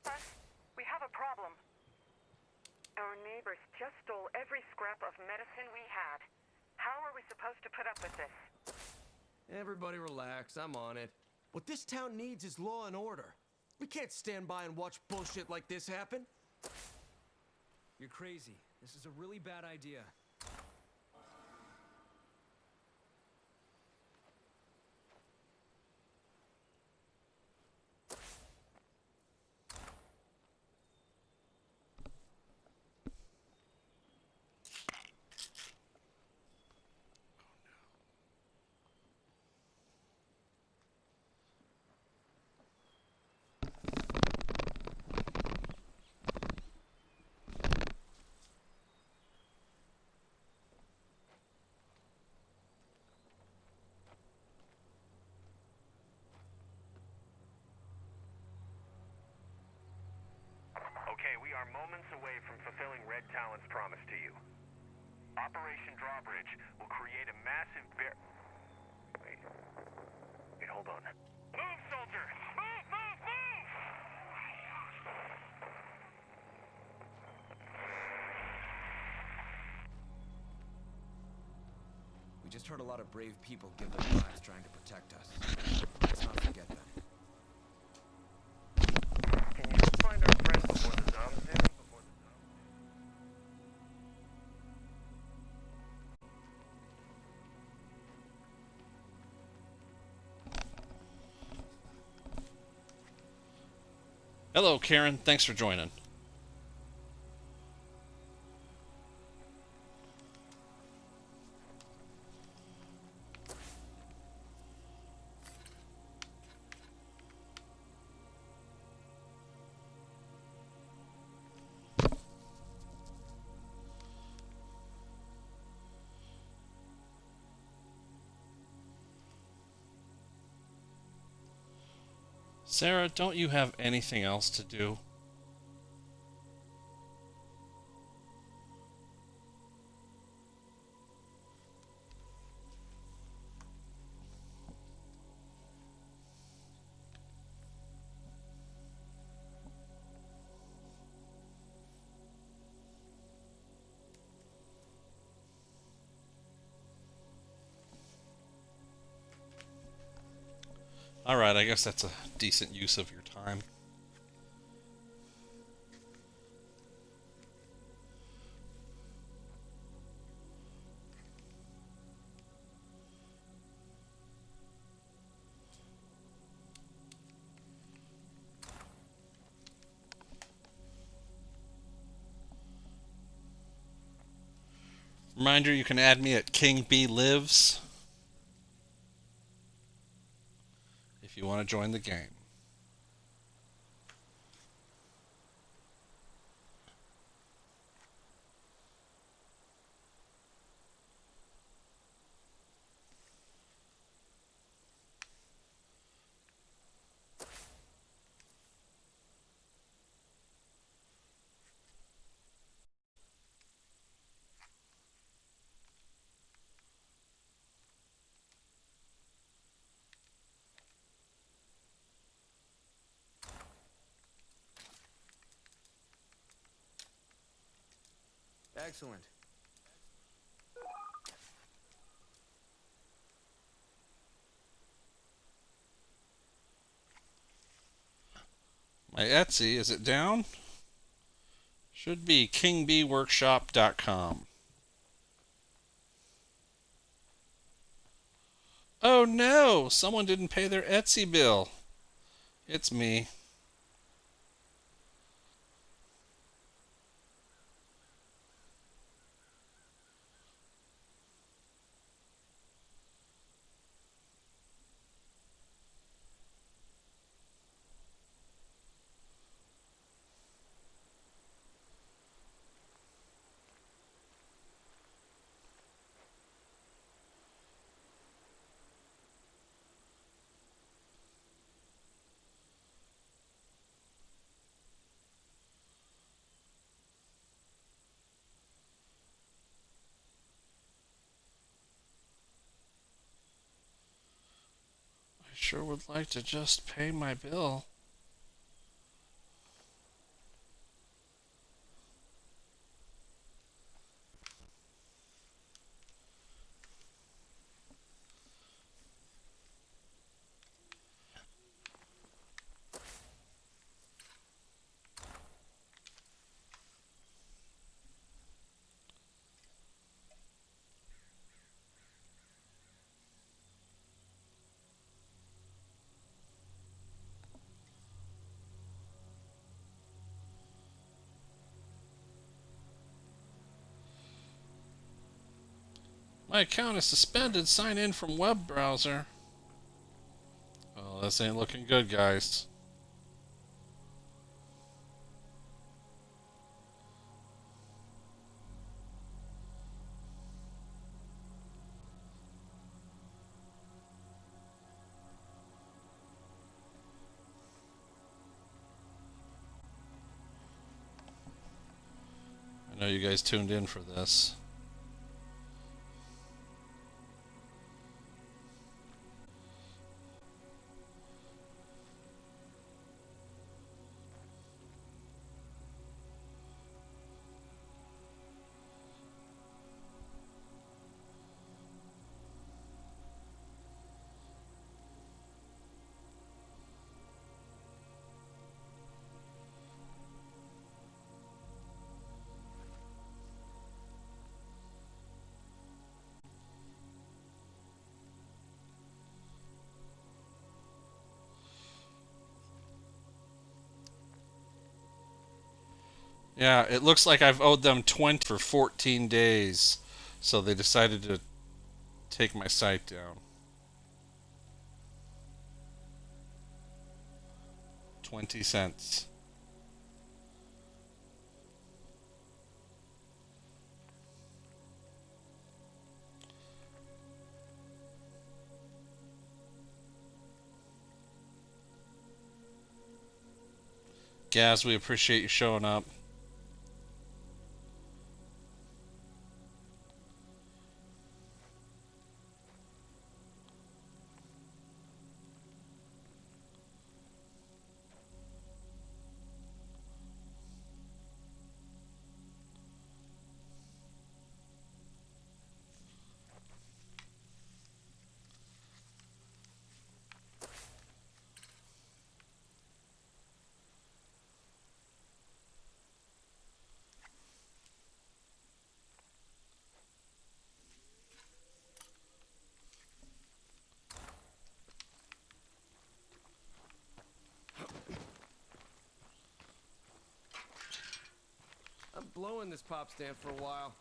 help us? We have a problem. Our neighbors just stole every scrap of medicine we had. How are we supposed to put up with this? Everybody relax, I'm on it. What this town needs is law and order. We can't stand by and watch bullshit like this happen. You're crazy. This is a really bad idea. Okay, we are moments away from fulfilling Red Talon's promise to you. Operation Drawbridge will create a massive Wait, hold on. Move, soldier! Move, move, move! We just heard a lot of brave people give their lives trying to protect us. Let's not forget them. Can you just find our friends before the zombies do? Hello, Karen. Thanks for joining. Sarah, don't you have anything else to do? Alright, I guess that's a decent use of your time. Reminder, you can add me at King B Lives if you want to join the game. Excellent. My Etsy, is it down? Should be kingbworkshop.com. Oh no! Someone didn't pay their Etsy bill. It's me. I sure would like to just pay my bill. My account is suspended. Sign in from web browser. Oh, this ain't looking good, guys. I know you guys tuned in for this. Yeah, it looks like I've owed them 20 for 14 days. So they decided to take my site down. 20 cents. Gaz, we appreciate you showing up. I'm blowing this pop stand for a while.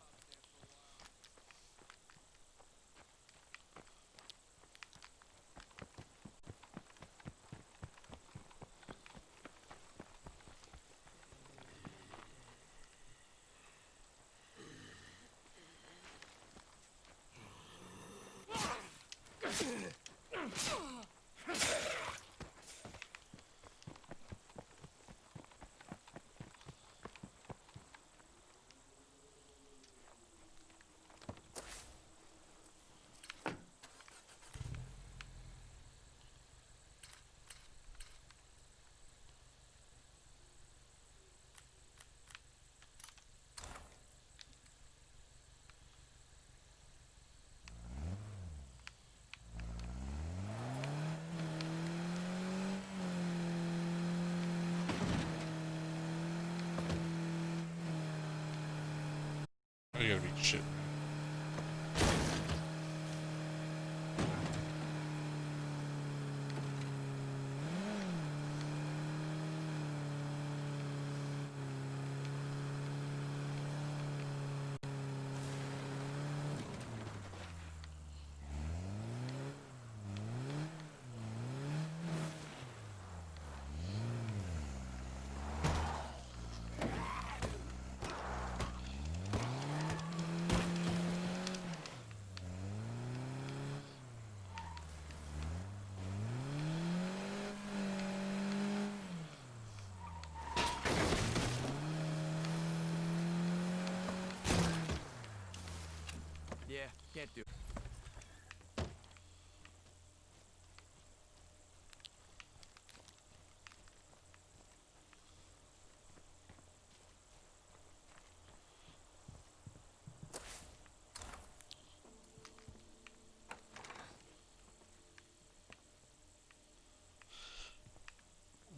I gotta be shit. Yeah, can't do it.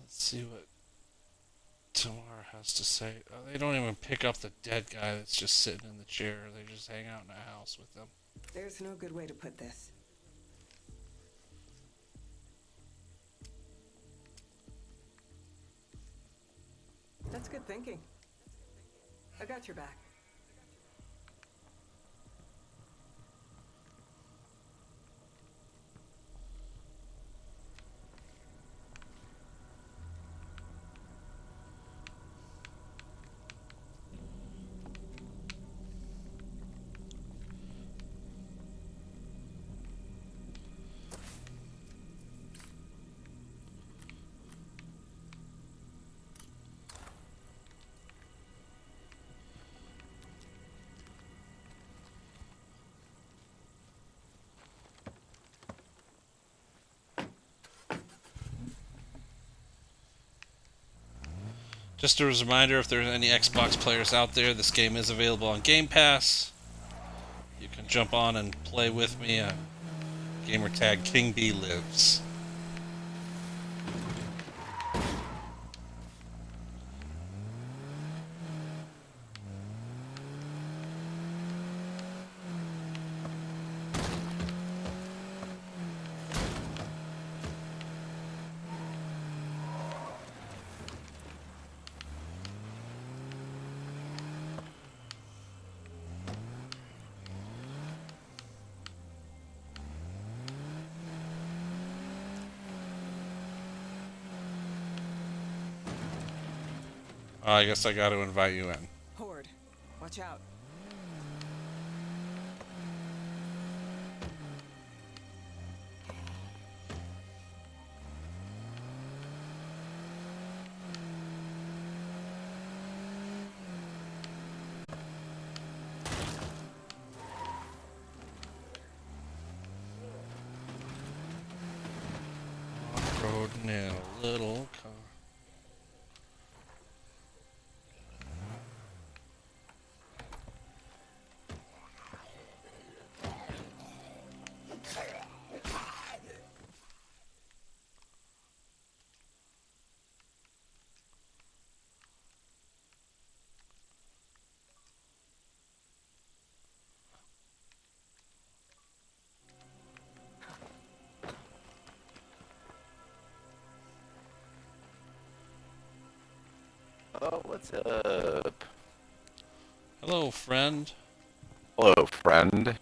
Let's see what Tamara has to say. They don't even pick up the dead guy that's just sitting in the chair. They just hang out in a house with them. There's no good way to put this. That's good thinking. I got your back. Just a reminder, if there's any Xbox players out there, this game is available on Game Pass. You can jump on and play with me. Gamertag King B lives. I guess I got to invite you in. Horde, watch out. Road in a little car. Oh, what's up? Hello, friend. Hello, friend.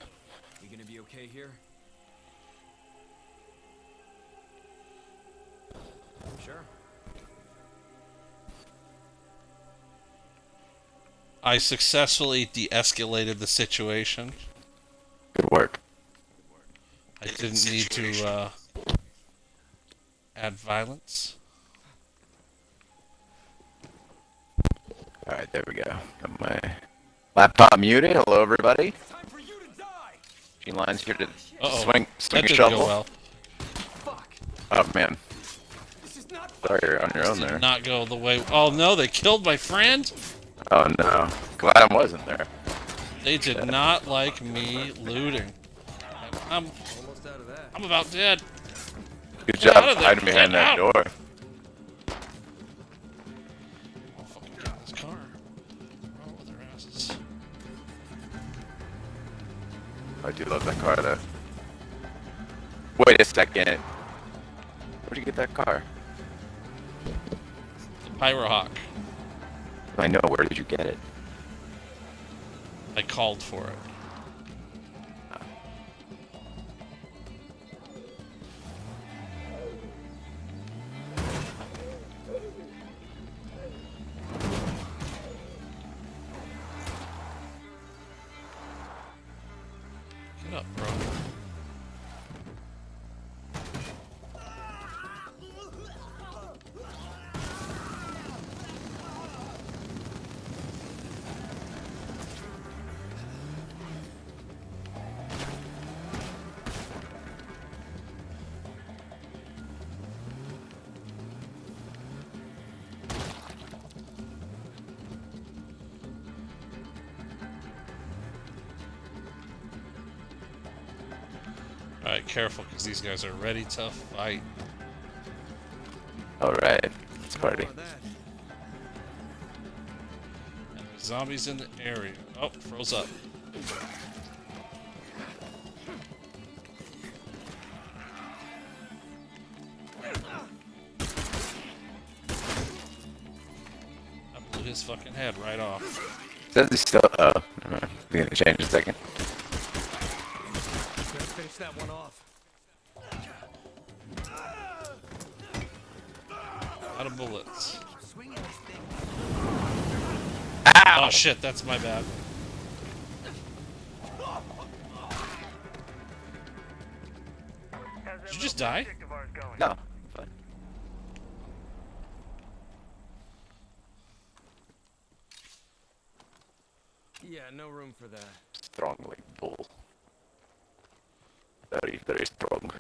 You gonna be okay here? Sure. I successfully de-escalated the situation. Good work. I didn't need to add violence. Alright, there we go. Got my laptop muted. Hello, everybody. Time for you to die. G-Line's here to Uh-oh. swing That a didn't shovel. go well. Fuck. Oh, man. This is not Sorry, you're on your own Did there. not go the way. Oh no, they killed my friend. Oh, no. Glad I wasn't there. They did not like me looting. I'm Almost out of that. I'm about dead. Good Get out job of there. hiding behind Get that out. door. I'll fucking get in this car. Roll with their asses. I do love that car, though. Wait a second. Where'd you get that car? The Pyrohawk. I know. Where did you get it? I called for it. Get up, bro. Alright, careful, because these guys are ready to fight. Alright. Let's party. How about that? And there's zombies in the area. Oh, froze up. I blew his fucking head right off. Says he's still. Oh, never mind. We're gonna change in a second. Better finish that one off. Out of bullets. Swinging this thing. Ow! Oh shit, that's my bad. Did you just die? No. Fine. Yeah, no room for that. Strong like bull. Very, very strong.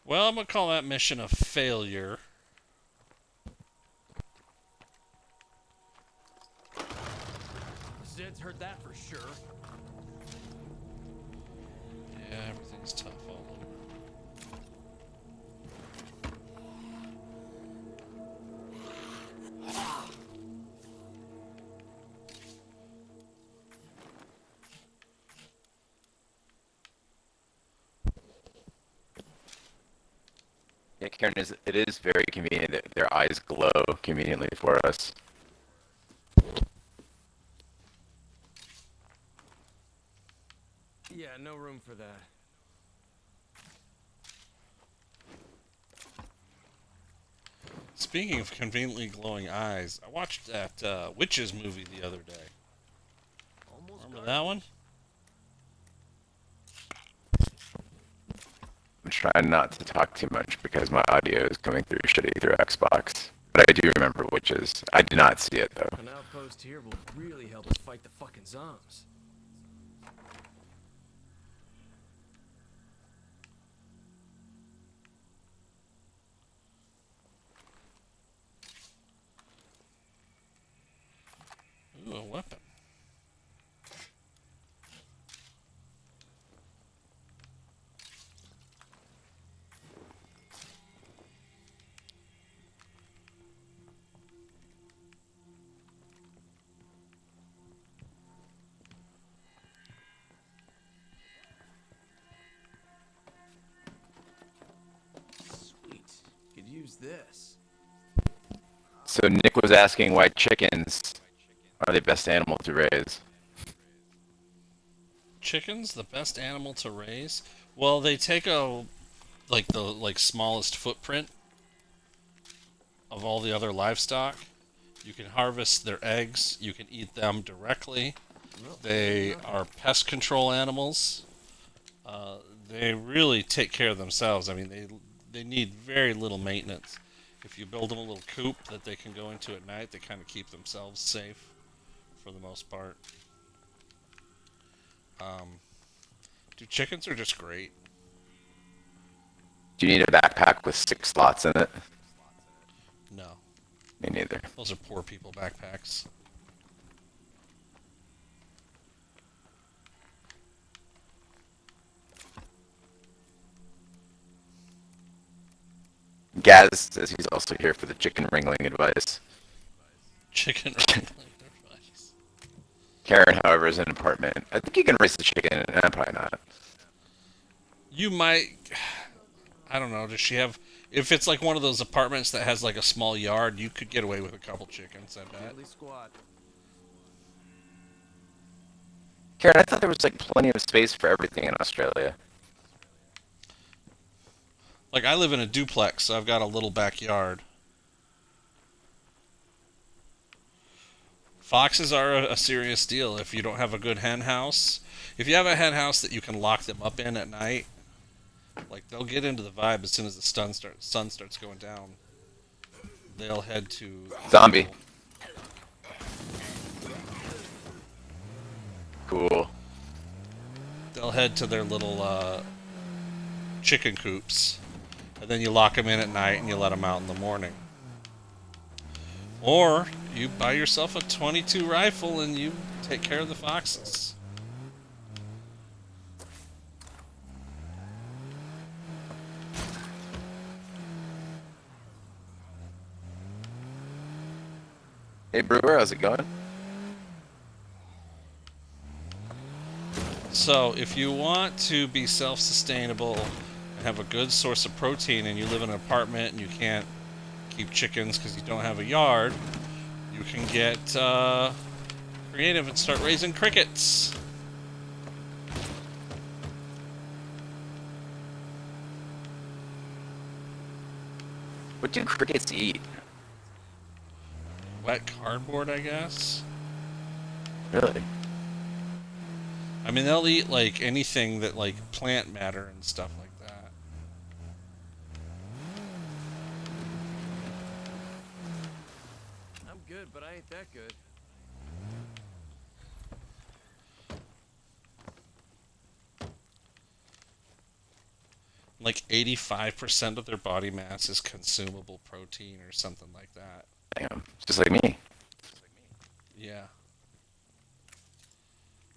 Well, I'm gonna call that mission a failure. Zed's heard that for sure. Yeah, everything's tough all over. Yeah, Karen, it is very convenient that their eyes glow conveniently for us. Yeah, no room for that. Speaking of conveniently glowing eyes, I watched that Witches movie the other day. Remember that one? I'm trying not to talk too much because my audio is coming through shitty through Xbox. But I do remember Witches. I did not see it, though. An outpost here will really help us fight the fucking zombies. Ooh, a weapon. Sweet. Could use this. So Nick was asking why chickens are the best animal to raise. Chickens, the best animal to raise? Well, they take the smallest footprint of all the other livestock. You can harvest their eggs. You can eat them directly. They are pest control animals. They really take care of themselves. I mean, they need very little maintenance. If you build them a little coop that they can go into at night, they kind of keep themselves safe for the most part. Dude, chickens are just great. Do you need a backpack with 6 slots in it? No, Me neither. those are poor people backpacks. Gaz says he's also here for the chicken wrangling advice. Chicken wrangling advice. Karen, however, is in an apartment. I think you can raise the chicken. Probably not. You might. I don't know. Does she have? If it's like one of those apartments that has like a small yard, you could get away with a couple chickens. I bet. Deadly squad. Karen, I thought there was like plenty of space for everything in Australia. Like I live in a duplex, so I've got a little backyard. Foxes are a serious deal if you don't have a good hen house. If you have a hen house that you can lock them up in at night, like they'll get into the vibe as soon as the sun starts going down. They'll head to Zombie. Cool. They'll head to their little chicken coops, and then you lock them in at night and you let them out in the morning. Or you buy yourself a .22 rifle and you take care of the foxes. Hey Brewer, how's it going? So, if you want to be self-sustainable and have a good source of protein and you live in an apartment and you can't keep chickens because you don't have a yard, you can get creative and start raising crickets. What do crickets eat? Wet cardboard, I guess. Really? I mean, they'll eat like anything that like plant matter and stuff like that. I'm good, but I ain't that good. Like 85% of their body mass is consumable protein or something like that. Damn, just like me. Yeah.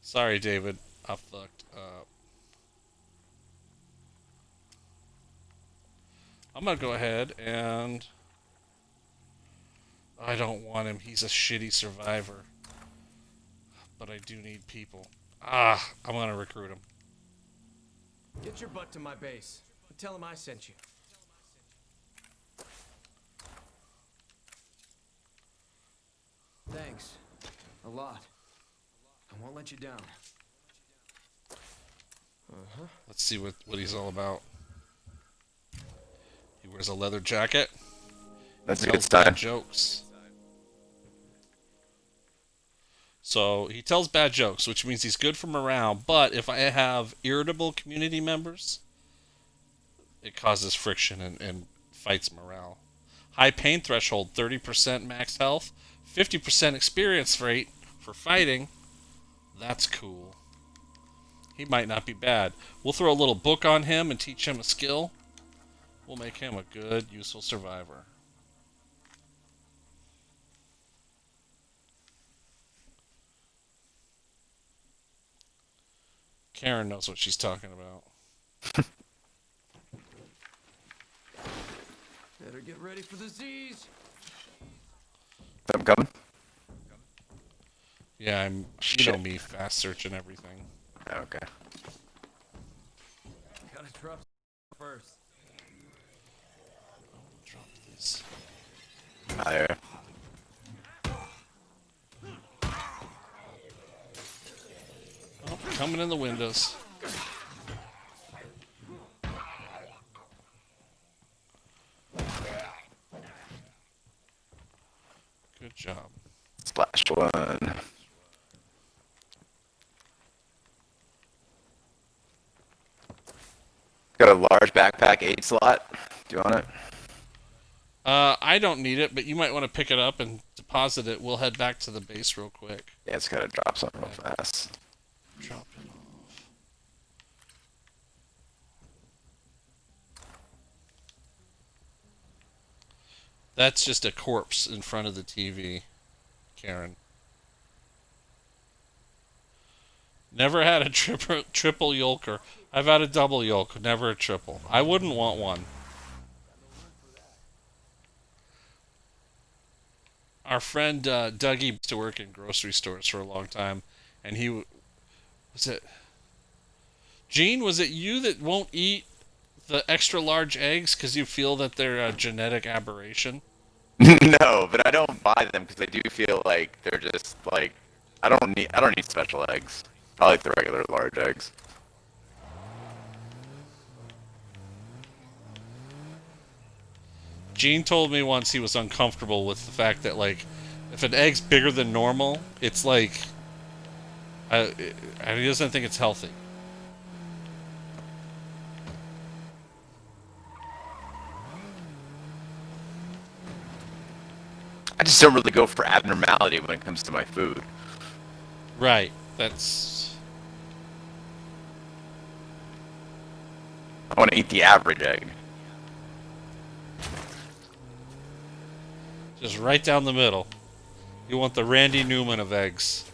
Sorry, David. I fucked up. I'm gonna go ahead and... I don't want him. He's a shitty survivor. But I do need people. I'm gonna recruit him. Get your butt to my base. And tell him I sent you. Thanks. A lot. I won't let you down. Let's see what he's all about. He wears a leather jacket. That's a Tells good bad sign. jokes. So he tells bad jokes, which means he's good for morale. But if I have irritable community members, it causes friction and fights morale. High pain threshold, 30% max health, 50% experience rate for fighting. That's cool. He might not be bad. We'll throw a little book on him and teach him a skill. We'll make him a good, useful survivor. Karen knows what she's talking about. Better get ready for the Z's. I'm coming. Yeah, you know Shit. me, fast searching everything. Okay. Gotta drop first. Drop this. Higher. Oh, coming in the windows. Good job. Splash one. Got a large backpack 8 slot. Do you want it? I don't need it, but you might want to pick it up and deposit it. We'll head back to the base real quick. Yeah, it's gotta drop something real fast. Drop it off. That's just a corpse in front of the TV, Karen. Never had a triple yolker. I've had a double yolk, never a triple. I wouldn't want one. Our friend Dougie used to work in grocery stores for a long time, and he was it Gene? Was it you that won't eat the extra large eggs because you feel that they're a genetic aberration? No, but I don't buy them because I do feel like they're just like I don't need special eggs. I like the regular large eggs. Gene told me once he was uncomfortable with the fact that, like, if an egg's bigger than normal, it's like, he doesn't think it's healthy. I just don't really go for abnormality when it comes to my food. Right. That's... I want to eat the average egg. just right down the middle. You want the Randy Newman of eggs.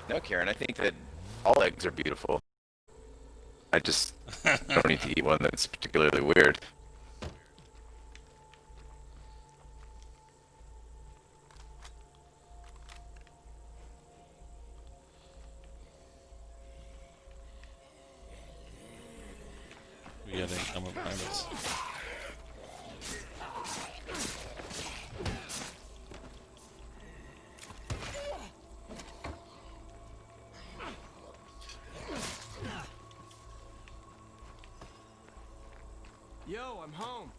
No, Karen, I think that all eggs are beautiful. I just don't need to eat one that's particularly weird. We got incoming behind us. Yo, I'm home.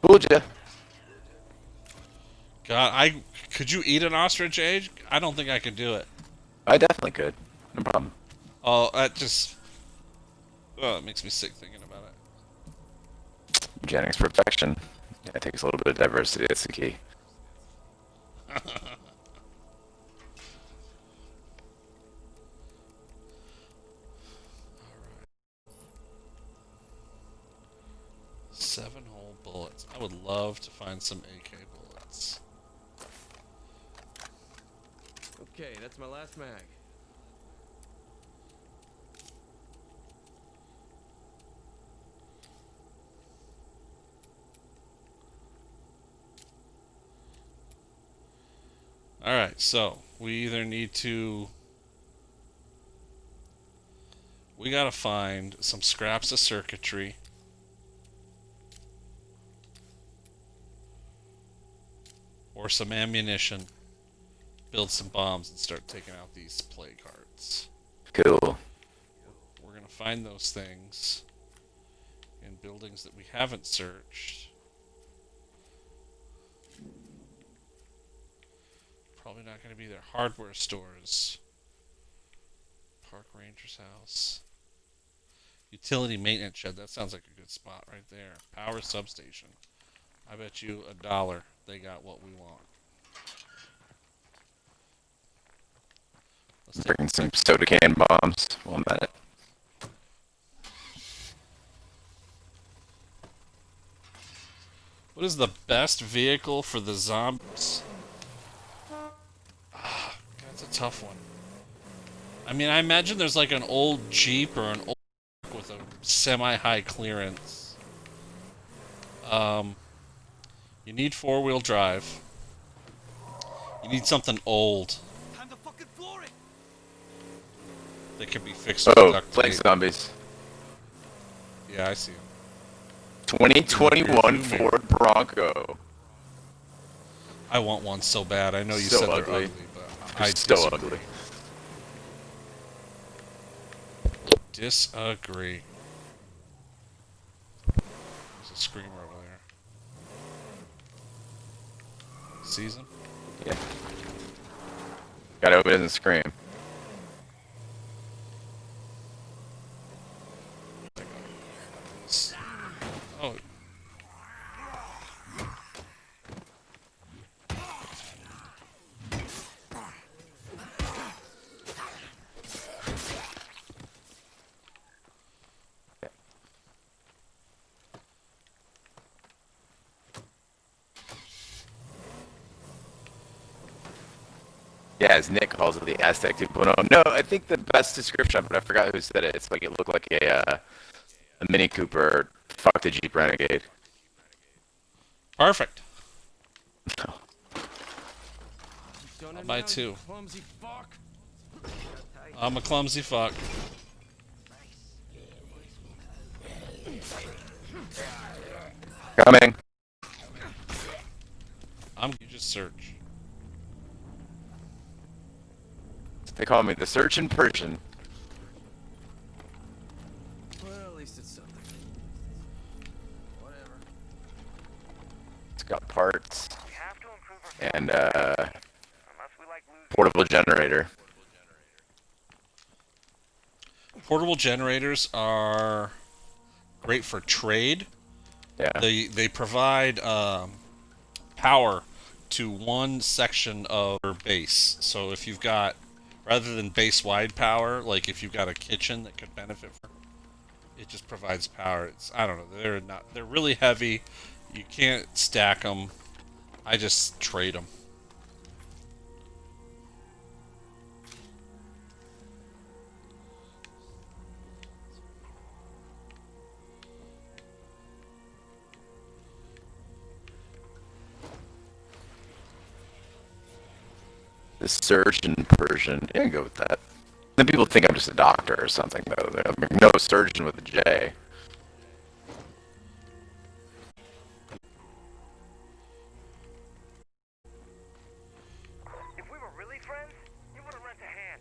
Fooled ya. God, could you eat an ostrich egg? I don't think I could do it. I definitely could. No problem. Oh, that just... Oh, it makes me sick thinking about it. Eugenics perfection. Yeah, it takes a little bit of diversity. That's the key. 7-hole bullets. I would love to find some AK bullets. Okay, that's my last mag. Alright, so we either need to... We gotta find some scraps of circuitry. Or some ammunition. Build some bombs and start taking out these play cards. Cool. We're gonna find those things in buildings that we haven't searched. Probably not gonna be their hardware stores. Park Ranger's house. Utility maintenance shed. That sounds like a good spot right there. Power substation. I bet you $1 they got what we want. Let's take Bring some soda can bombs. 1 minute. What is the best vehicle for the zombies? That's a tough one. I mean, I imagine there's like an old Jeep or an old truck with a semi-high clearance. You need 4-wheel drive. You need something old. Time to fucking floor it. That can be fixed with Oh, duct Plague tape. Zombies. Yeah, I see them. 2021 Ford Bronco. I want one so bad. I know you So said they're ugly. ugly, but I So disagree. ugly. Disagree. There's a screamer over there. Sees him? Yeah. Gotta hope it doesn't scream. Oh. Yeah, as Nick calls it, the Aztec 2.0. No, I think the best description, but I forgot who said it. It's like it looked like a Mini Cooper fucked a Jeep Renegade. Perfect. No. Don't I'll buy know, 2. you clumsy fuck. I'm a clumsy fuck. Coming. You just search. They call me the Search in Persian. Well, at least it's something. Whatever. It's got parts We have to improve our and unless we like losing. portable generator. Portable generators are great for trade. Yeah. They provide power to one section of your base. So if you've got, rather than base-wide power, like if you've got a kitchen that could benefit from it, it just provides power. It's, I don't know, they're really heavy. You can't stack them. I just trade them. The Search in Persian. Yeah, go with that. Then people think I'm just a doctor or something, though. I'm no surgeon with a J. If we were really friends, you wouldn't lent a hand.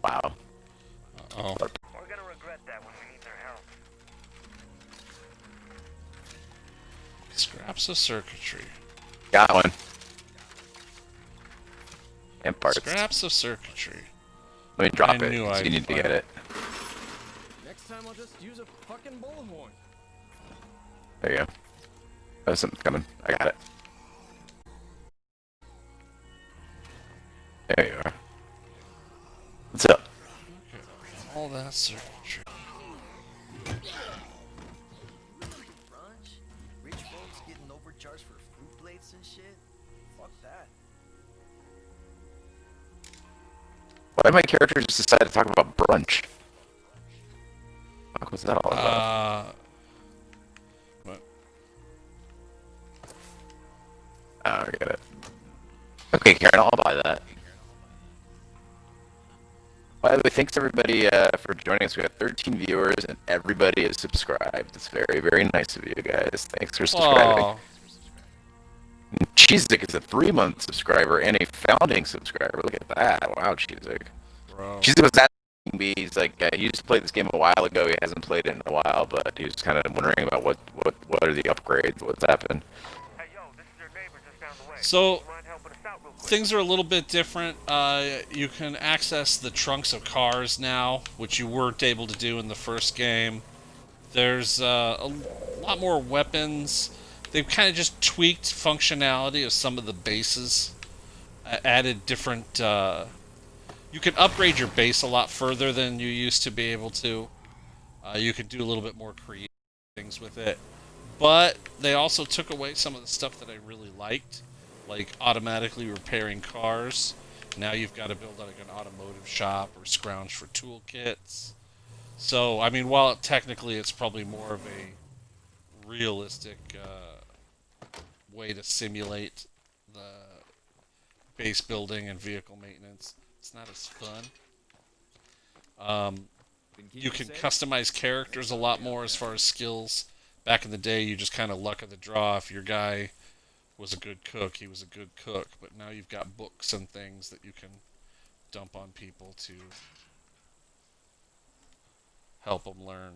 Wow. Oh, We're gonna regret that when we need their help. scraps of circuitry. Got one. And parts. Scraps of circuitry. Let me drop I it, knew 'cause I'd you need to find get it. Next time I'll just use a fucking bullhorn. There you go. Oh, something's coming. I got it. There you are. What's up? All that surgery. Brunch? Rich folks getting overcharged for fruit plates and shit? Fuck that. Why did my character just decide to talk about brunch? What was that all about? What? Oh, I get it. Okay, Karen, I'll buy that. By the way, thanks everybody for joining us. We have 13 viewers and everybody is subscribed. It's very, very nice of you guys. Thanks for subscribing. Aw. Cheezick is a 3-month subscriber and a founding subscriber. Look at that. Wow, Cheezick. Bro. Cheezick was asking me, he's like, he used to play this game a while ago. He hasn't played it in a while, but he was kind of wondering about what are the upgrades, what's happened. Hey, yo, this is your neighbor just down the way. So, You mind helping us out real quick? things are a little bit different. You can access the trunks of cars now, which you weren't able to do in the first game. There's a lot more weapons. They've kind of just tweaked functionality of some of the bases. Added different... you can upgrade your base a lot further than you used to be able to. You can do a little bit more creative things with it. But they also took away some of the stuff that I really liked, like automatically repairing cars. Now you've got to build like an automotive shop or scrounge for toolkits. So, I mean, while technically it's probably more of a realistic way to simulate the base building and vehicle maintenance, it's not as fun. You can customize characters a lot more as far as skills. Back in the day, you just kind of luck of the draw. If your guy was a good cook, he was a good cook. But now you've got books and things that you can dump on people to help them learn.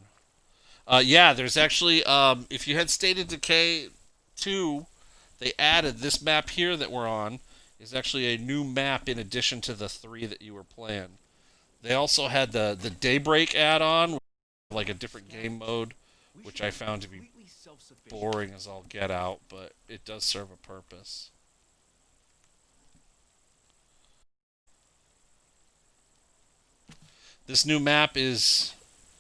Yeah, there's actually, if you had State of Decay 2, they added this map here that we're on is actually a new map in addition to the 3 that you were playing. They also had the Daybreak add-on, like a different game mode, which I found to be boring as all get out, but it does serve a purpose. This new map is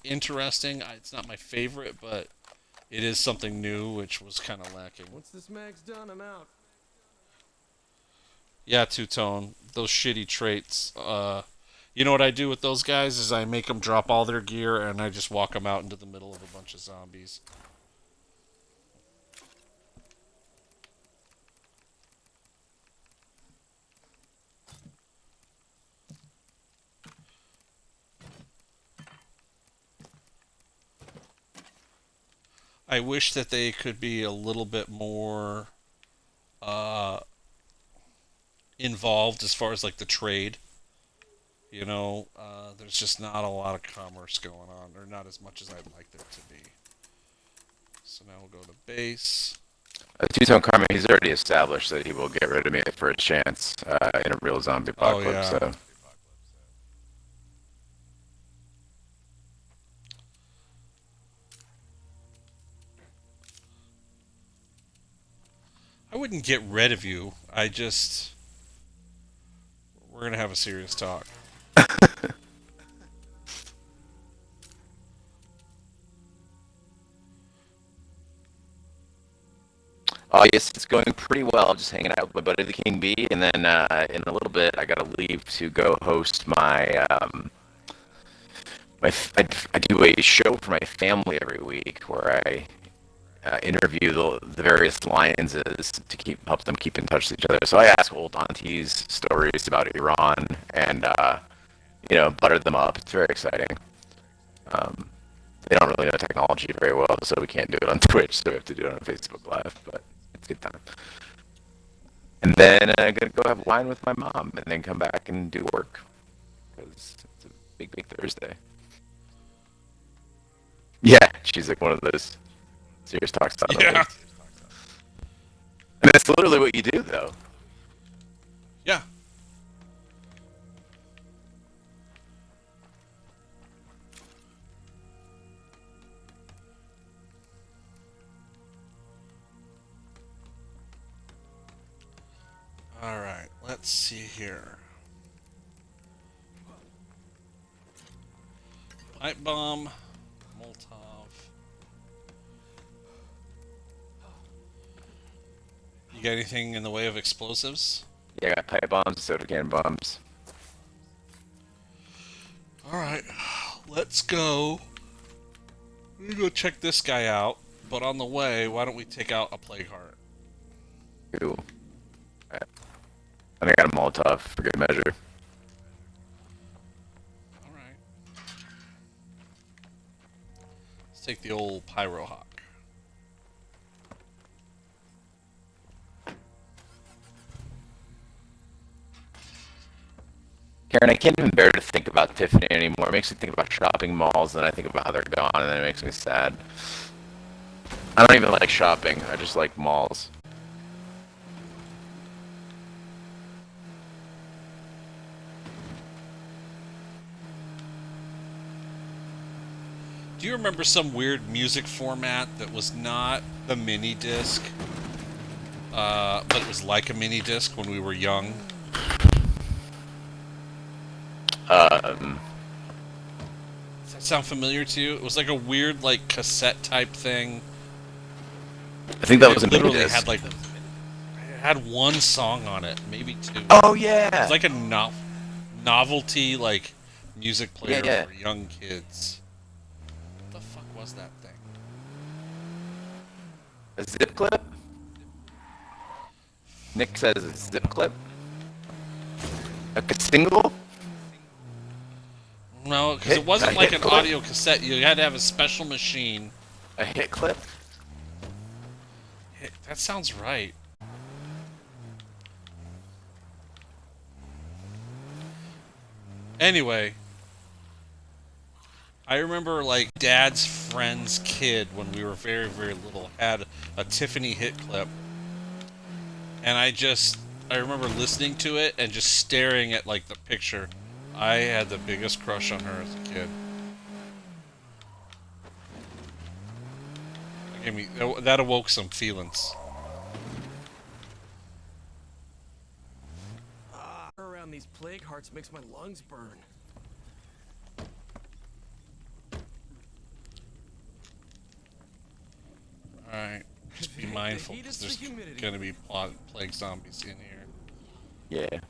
interesting. It's not my favorite, but it is something new, which was kind of lacking. Once this mag's done, I'm out. Yeah, Two-Tone. Those shitty traits. You know what I do with those guys is I make them drop all their gear and I just walk them out into the middle of a bunch of zombies. I wish that they could be a little bit more involved as far as like the trade. You know, there's just not a lot of commerce going on, or not as much as I'd like there to be. So now we'll go to base. Two-Tone Karma, he's already established that he will get rid of me for a chance in a real zombie apocalypse. yeah. So. I wouldn't get rid of you. I just... We're going to have a serious talk. Oh yes, it's going pretty well. Just hanging out with my buddy the King Bee, and then in a little bit I gotta leave to go host my I do a show for my family every week where I interview the various lions to help them keep in touch with each other. So I ask old aunties stories about Iran and butter them up. It's very exciting. They don't really know technology very well, so we can't do it on Twitch, so we have to do it on Facebook Live, but it's a good time. And then I'm going to go have wine with my mom, and then come back and do work, because it's a big, big Thursday. Yeah, she's like one of those serious talk style. Yeah. And that's literally what you do, though. Yeah. let's see here. Pipe bomb, Molotov. You got anything in the way of explosives? Yeah, I got pipe bombs, soda can bombs. Alright, let's go. We're gonna go check this guy out, but on the way, why don't we take out a plague heart? Ooh. Alright. And I got a Molotov for good measure. Alright. Let's take the old Pyro Hawk. Karen, I can't even bear to think about Tiffany anymore. It makes me think about shopping malls, and I think about how they're gone, and then it makes me sad. I don't even like shopping. I just like malls. Do you remember some weird music format that was not the mini disc, but it was like a mini disc when we were young? Does that sound familiar to you? It was like a weird, like, cassette type thing. I think that was a mini literally disc. had like it had one song on it, maybe two. Oh yeah. It's like a novelty like music player Yeah. for young kids. What the fuck was that thing? A zip clip? Nick says a zip clip? A single? No, because it wasn't a like hit an clip? audio cassette. You had to have a special machine. A hit clip? That sounds right. Anyway, I remember like Dad's friend's kid when we were very, very little had a Tiffany hit clip, and I remember listening to it and just staring at like the picture. I had the biggest crush on her as a kid. That awoke some feelings. Around these plague hearts makes my lungs burn. Alright, just be mindful, because there's gonna be plague zombies in here. Yeah.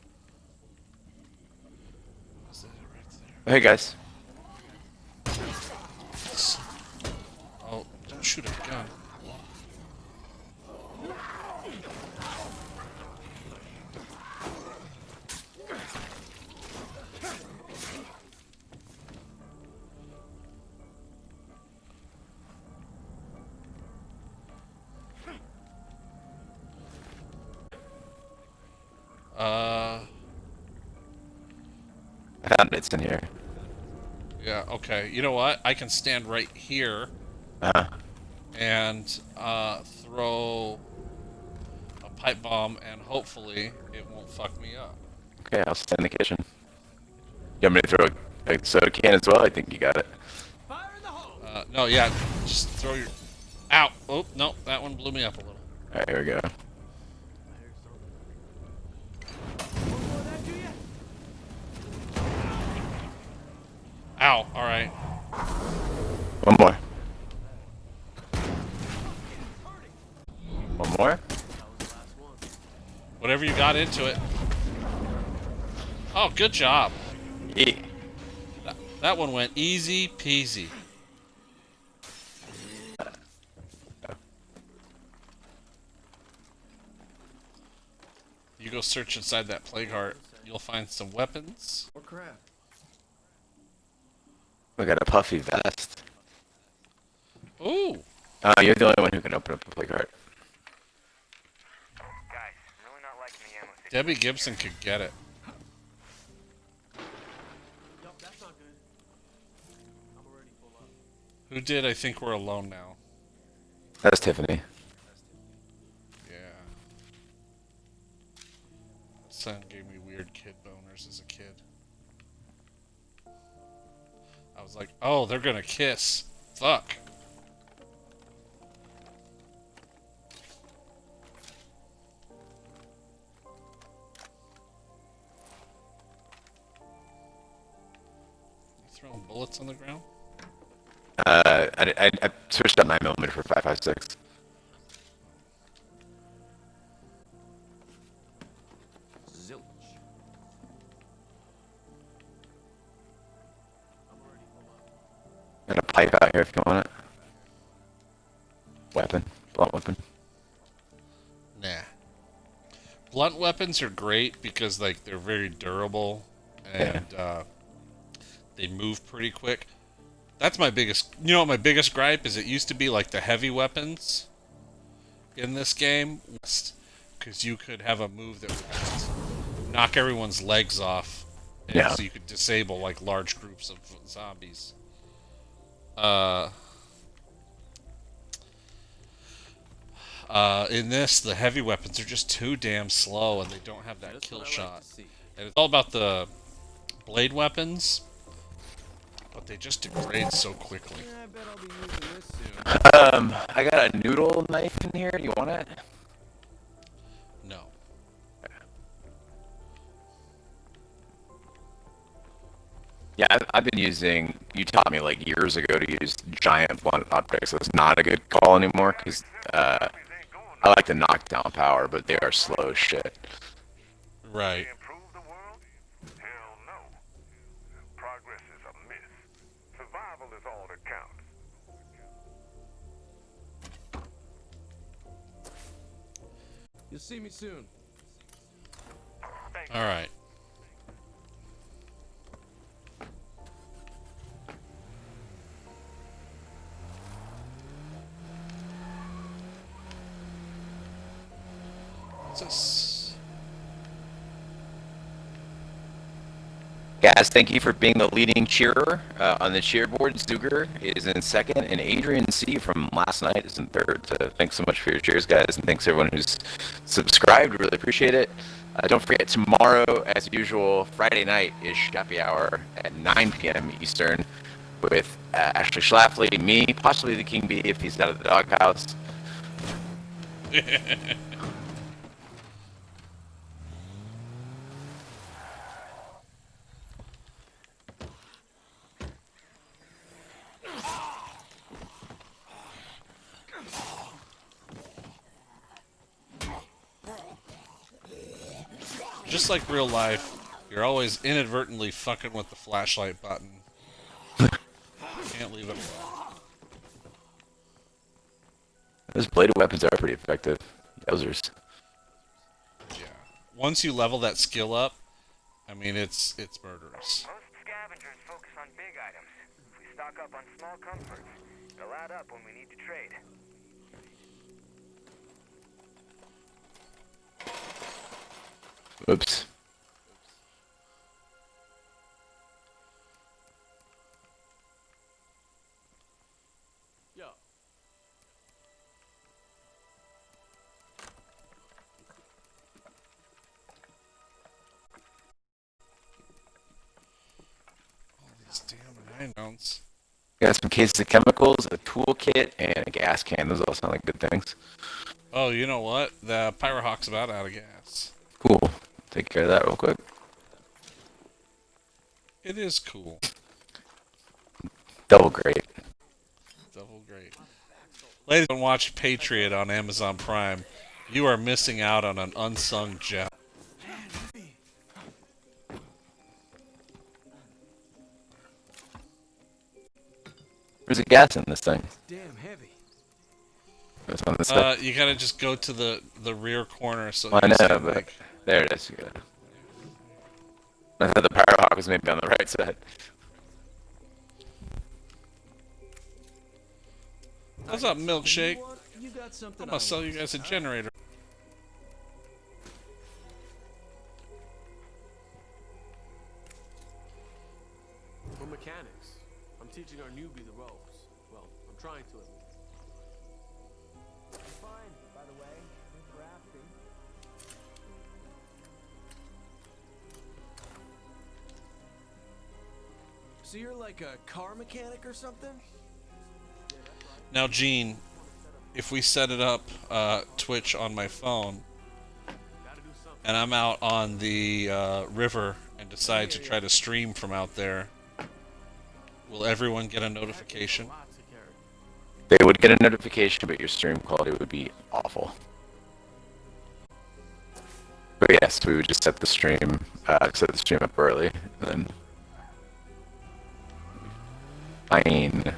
Is that it right there? Hey guys. Oh, don't shoot a gun. I found it's in here. Yeah, okay. You know what? I can stand right here and throw a pipe bomb, and hopefully it won't fuck me up. Okay, I'll stand in the kitchen. You want me to throw a soda can as well? I think you got it. No, yeah, just throw your... Ow! Oh, no, that one blew me up a little. Alright, here we go. Ow, alright. One more. One more? Whatever you got into it. Oh, good job. Yeah. That one went easy peasy. You go search inside that plague heart. You'll find some weapons. Or crap. We got a puffy vest. Ooh! You're the only one who can open up a plague heart. Guys, I'm really not liking the ammo situation. Debbie Gibson could get it. Nope, that's not good. I'm already full up. Who did I Think We're Alone Now? That's Tiffany. Yeah. That song gave me weird kid boners as a kid. I was like, oh, they're gonna kiss. Fuck. throwing bullets on the ground? I switched up 9mm for 5.56. Zilch. Got a pipe out here if you want it. Weapon. Blunt weapon. Nah. Blunt weapons are great because like they're very durable and they move pretty quick. That's my biggest. You know what my biggest gripe is? It used to be like the heavy weapons in this game, because you could have a move that would just knock everyone's legs off, and so you could disable like large groups of zombies. In this, the heavy weapons are just too damn slow, and they don't have that kill shot. And it's all about the blade weapons, but they just degrade so quickly. Yeah, I bet I'll be using this soon. I got a noodle knife in here. Do you want it? No. Yeah, I've been using. You taught me like years ago to use giant blunt objects. So it's not a good call anymore because I like the knockdown power, but they are slow as shit. Right. Improve the world? Hell no. Progress is a myth. Survival is all that counts. You'll see me soon. All right. What's this? Guys, thank you for being the leading cheerer on the cheerboard. Zuger is in second, and Adrian C. from last night is in third. So thanks so much for your cheers, guys, and thanks everyone who's subscribed. Really appreciate it. Don't forget, tomorrow, as usual, Friday night is Happy Hour at 9 p.m. Eastern with Ashley Schlafly, me, possibly the King Bee if he's out of the doghouse. Just like real life, you're always inadvertently fucking with the flashlight button. Can't leave it alone. Those bladed weapons are pretty effective. Yowzers. Yeah. Once you level that skill up, I mean, it's murderous. Most scavengers focus on big items. If we stock up on small comforts, they'll add up when we need to trade. Oops. Yo. All these damn 9-ounce. Got some cases of chemicals, a toolkit, and a gas can. Those all sound like good things. Oh, you know what? The Pyrohawk's about out of gas. Cool. Take care of that real quick. It is cool. Double great. Double great. Ladies, don't watch Patriot on Amazon Prime. You are missing out on an unsung gem. There's a gas in this thing. Damn heavy. It's on this side. You gotta just go to the rear corner. So I you know, see, but like, there it is. Good. I thought the Pyrohawk was maybe on the right side. what's up, milkshake? You got something I'm gonna sell you guys a generator. We're mechanics. I'm teaching our newbie the ropes. Well, I'm trying to at least. Fine, by the way. Thanks for asking. So you're like a car mechanic or something? Now, Gene, if we set it up Twitch on my phone, and I'm out on the river and decide to try to stream from out there, Will everyone get a notification? They would get a notification, but your stream quality would be awful. But yes, we would just set the stream up early, and then fine.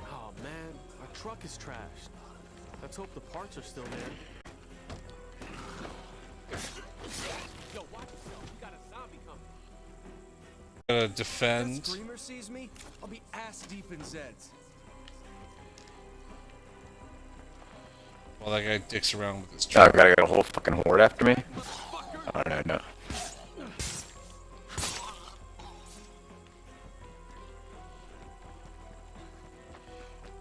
Oh man, our truck is trashed. Let's hope the parts are still there. Yo, watch yourself. We got a zombie coming. Gonna If that defend. screamer sees me, I'll be ass deep in Zeds. While that guy dicks around with his Oh, truck. gotta get a whole fucking horde after me? Oh, no.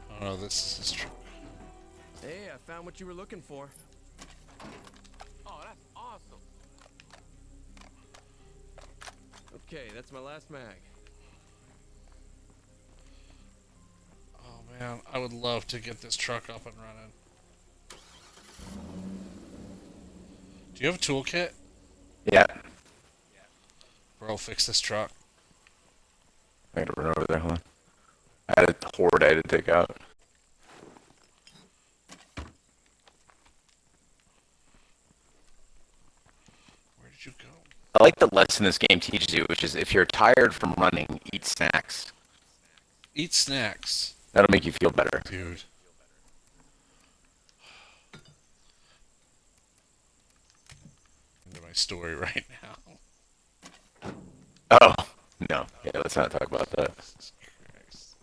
Oh no, this is his truck. Hey, I found what you were looking for. Oh, that's awesome. Okay, that's my last mag. Oh man, I would love to get this truck up and running. Do you have a toolkit? Yeah. Bro, fix this truck. I gotta run over there, hold on. I had a horde I had to take out. Where did you go? I like the lesson this game teaches you, which is if you're tired from running, eat snacks. Eat snacks. That'll make you feel better. Dude. Into my story right now. Oh, no. Yeah, let's not talk about that. Jesus Christ.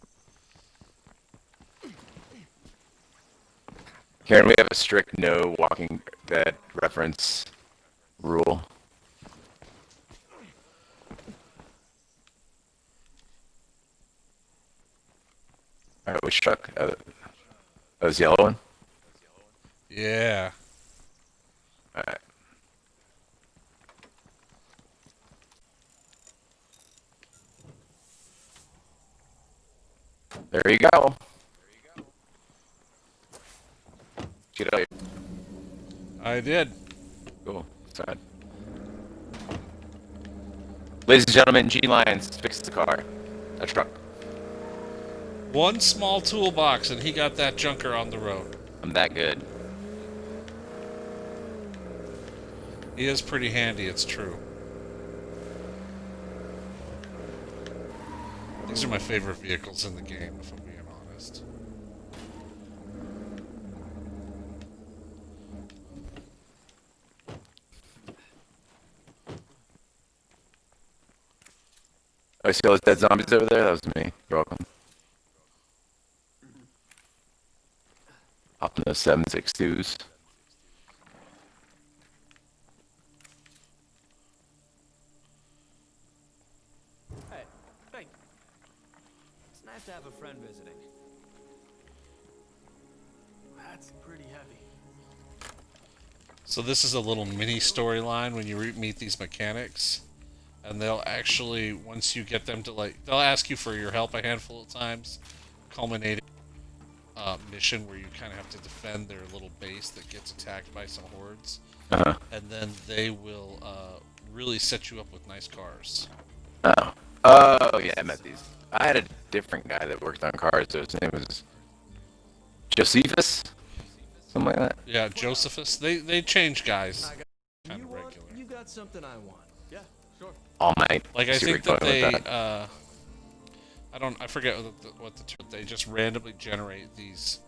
Karen, we have a strict no Walking Dead reference rule. Alright, which truck? That was the yellow one? Yeah. Alright. There you go. Get out. I did. Cool. Sad. Ladies and gentlemen, G Lions fixed the car. A truck. One small toolbox and he got that junker on the road. I'm that good. He is pretty handy, it's true. These are my favorite vehicles in the game, if I'm being honest. Oh, you see all those dead zombies over there? That was me. You're welcome. Up in those 7.62s. Hey, thank you. It's nice to have a friend visiting. That's pretty heavy. So this is a little mini storyline when you meet these mechanics. And they'll actually, once you get them to they'll ask you for your help a handful of times, culminating mission where you kind of have to defend their little base that gets attacked by some hordes. Uh-huh. And then they will really set you up with nice cars. Oh. Oh, yeah, I met these. I had a different guy that worked on cars, so his name was Josephus? Something like that. Yeah, Josephus. They change guys kind You of want? regular. You got something I want. Yeah, sure. All Might. Like I See where think you're that going they with that. I forget what the term, they just randomly generate these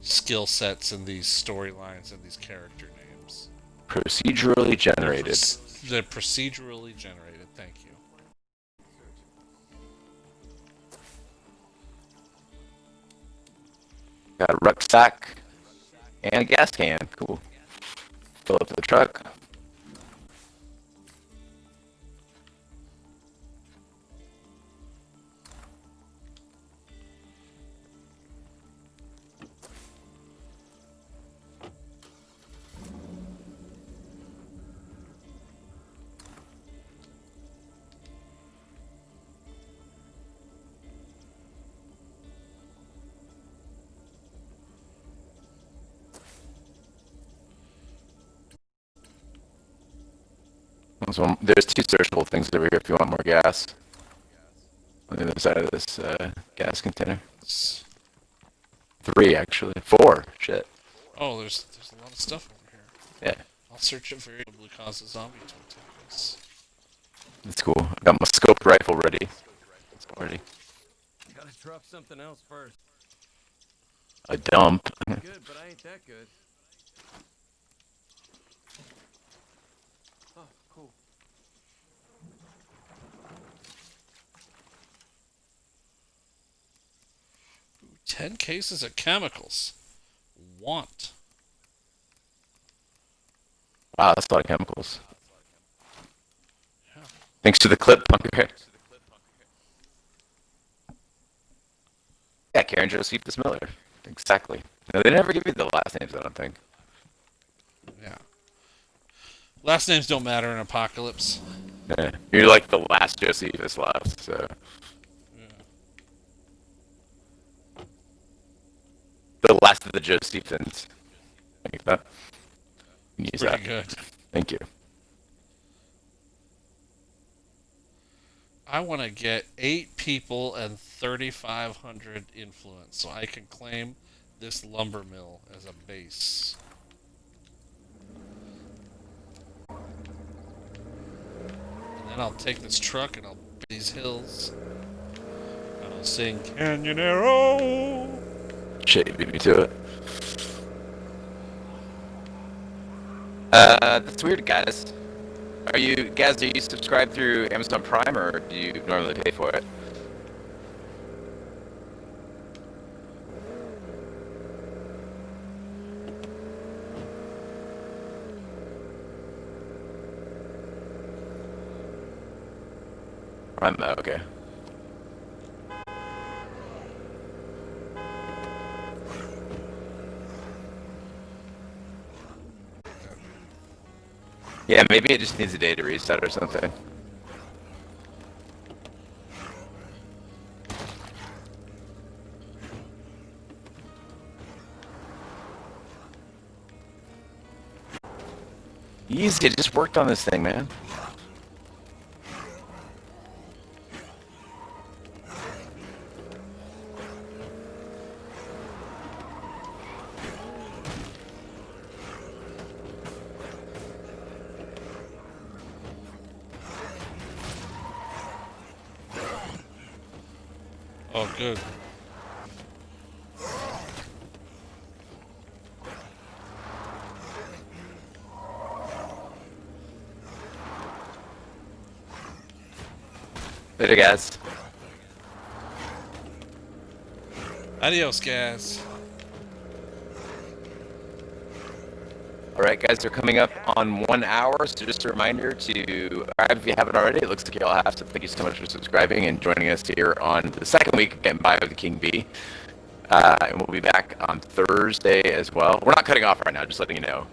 skill sets and these storylines and these character names. Procedurally generated. They're procedurally generated. Thank you. Got a rucksack and a gas can. Cool. Fill up the truck. So there's 2 searchable things over here if you want more gas. On the other side of this gas container. 3 actually. 4. Shit. Oh, there's a lot of stuff over here. Yeah. I'll search it variably cause a zombie to attack us. That's cool. I got my scope rifle ready. It's already Gotta drop something else first. a dump. Good, but I ain't that good. Oh, cool. 10 cases of chemicals. Want. Wow, that's a lot of chemicals. Yeah. Thanks to the clip bunker. Yeah, Karen Josephus Miller. Exactly. No, they never give you the last names, I don't think. Yeah. Last names don't matter in Apocalypse. Yeah. You're like the last Josephus left, so. The last of the Josephans. Like that. Use Pretty that. good. Thank you. I want to get 8 people and 3,500 influence so I can claim this lumber mill as a base. And then I'll take this truck and I'll these hills. And I'll sing Canyonero. Shit, you beat me to it. That's weird, guys. Are you subscribed through Amazon Prime, or do you normally pay for it? Prime, okay. Yeah, maybe it just needs a data reset or something. Easy, I just worked on this thing, man. Oh, good. Later, guys. Adios, guys. Alright, guys, they're coming up on 1 hour, so just a reminder to subscribe if you haven't already. It looks like you all have, so thank you so much for subscribing and joining us here on the second week of Getting By with the King Bee. And we'll be back on Thursday as well. We're not cutting off right now, just letting you know.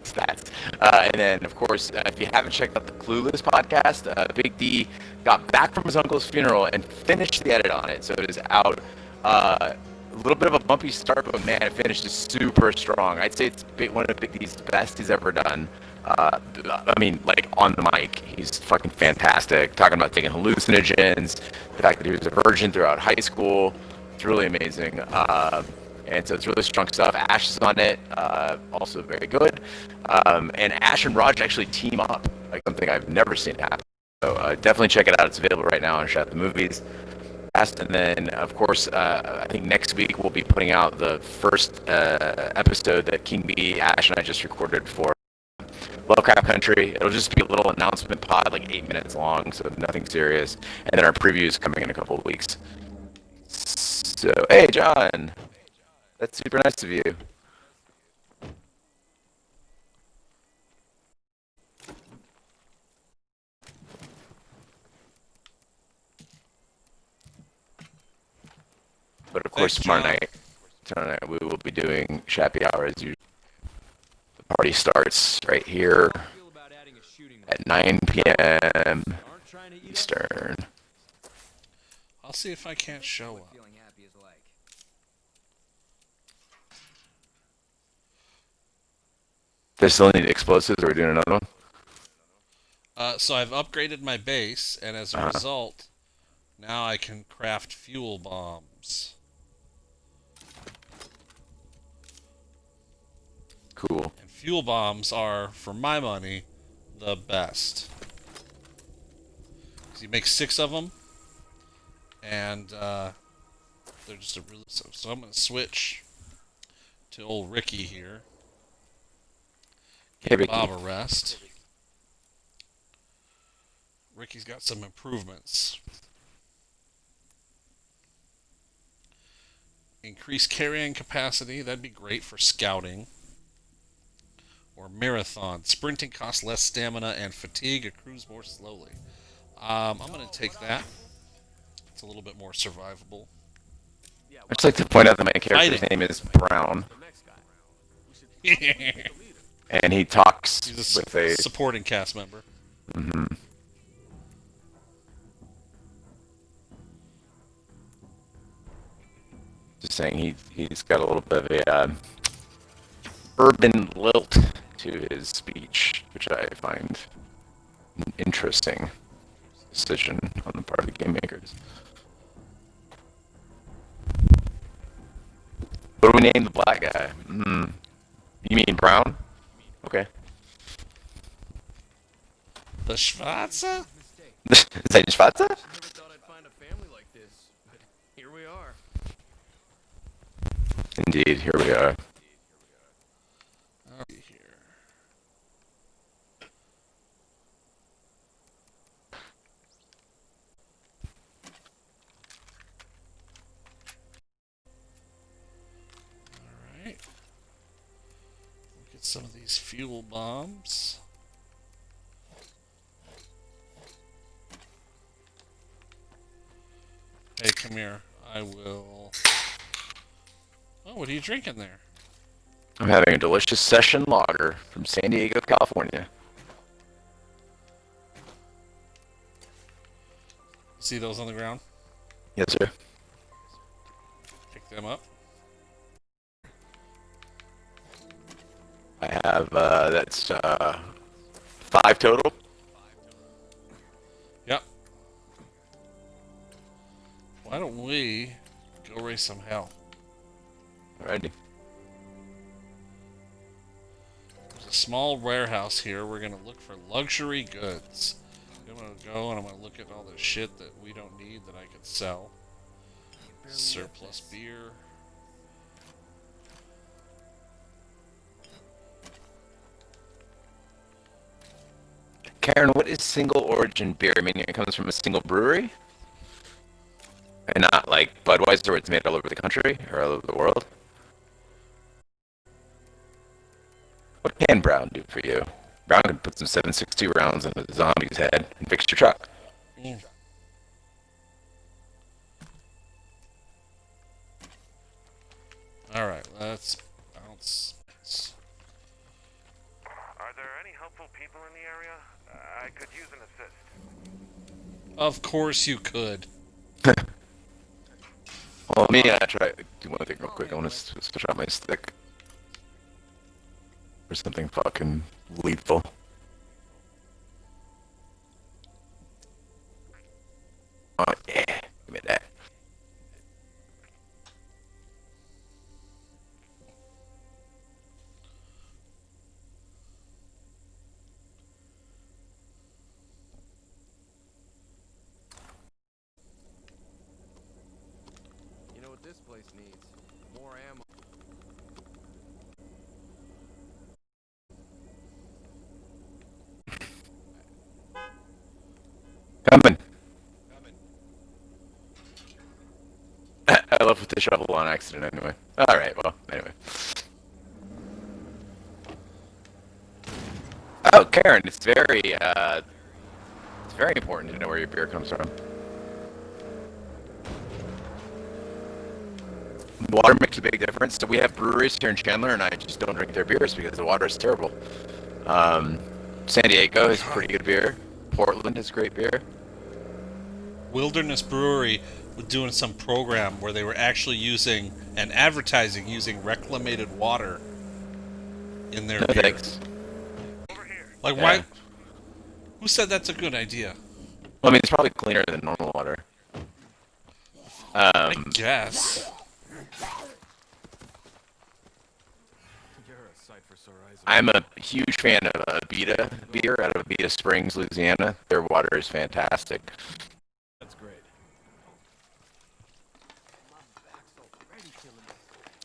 Stats. And then, of course, if you haven't checked out the Clueless podcast, Big D got back from his uncle's funeral and finished the edit on it, so it is out. A little bit of a bumpy start, but man, it finished super strong. I'd say it's one of Big D's best he's ever done. I mean, like, on the mic, he's fucking fantastic. Talking about taking hallucinogens, the fact that he was a virgin throughout high school. It's really amazing. And so it's really strong stuff. Ash is on it, also very good. And Ash and Raj actually team up, like something I've never seen happen. So definitely check it out. It's available right now on Shout the Movies. And then, of course, I think next week we'll be putting out the first episode that King B, Ash, and I just recorded for Lovecraft Country. It'll just be a little announcement pod, like 8 minutes long, so nothing serious. And then our preview is coming in a couple of weeks. So, hey, John. That's super nice of you. But of course, Thanks, tomorrow John. night we will be doing Shappy Hour as usual. The party starts right here at 9 p.m. Eastern. I'll see if I can't show up. Feeling happy is like. They still need explosives, or we're doing another one? So I've upgraded my base, and as a result, now I can craft fuel bombs. Cool. And fuel bombs are, for my money, the best. 'Cause you make 6 of them, and they're just a really... So I'm going to switch to old Ricky here. Hey, Ricky. Bob a rest. Ricky's got some improvements. Increase carrying capacity. That'd be great for scouting. Or marathon. Sprinting costs less stamina and fatigue accrues more slowly. I'm going to take that. It's a little bit more survivable. I'd just like to point out that my character's Fighting. name is Brown, The next guy. We should pick a leader. and he talks He's a with a... supporting cast member. Mhm. Just saying he's got a little bit of a urban lilt to his speech, which I find an interesting decision on the part of the game makers. What do we name the black guy? You mean Brown? Okay. The Schwarzer? Is that Schwarzer? Never thought I'd find a family like this, but here we are. Indeed, here we are. Here. Alright. Get some of these fuel bombs. Hey, come here. I will... Oh, what are you drinking there? I'm having a delicious session lager from San Diego, California. See those on the ground? Yes, sir. Pick them up. I have, that's 5 total. Yep. Why don't we go raise some hell? Alrighty. There's a small warehouse here. We're gonna look for luxury goods. I'm gonna go and I'm gonna look at all the shit that we don't need that I could sell. Surplus beer. Karen, what is single origin beer? I mean, it comes from a single brewery? And not like Budweiser, where it's made all over the country or all over the world? What can Brown do for you? Brown can put some 7.62 rounds in a zombie's head and fix your truck. Mm. Alright, let's bounce. Are there any helpful people in the area? I could use an assist. Of course you could. Well, let me try do one thing real quick. I want to switch out my stick for something fucking lethal. Oh yeah, give me that. You know what this place needs? More ammo. Coming. I left with the shovel on accident anyway. Alright, well, anyway. Oh, Karen, it's very important to know where your beer comes from. Water makes a big difference. So we have breweries here in Chandler, and I just don't drink their beers because the water is terrible. San Diego has pretty good beer. Portland has great beer. Wilderness Brewery was doing some program where they were actually using and advertising using reclamated water in their No beer. thanks. Over here. Like Yeah. Who said that's a good idea? Well, I mean, it's probably cleaner than normal water. I guess. You're a sight for sore eyes. I'm a huge fan of Abita beer out of Abita Springs, Louisiana. Their water is fantastic. That's great.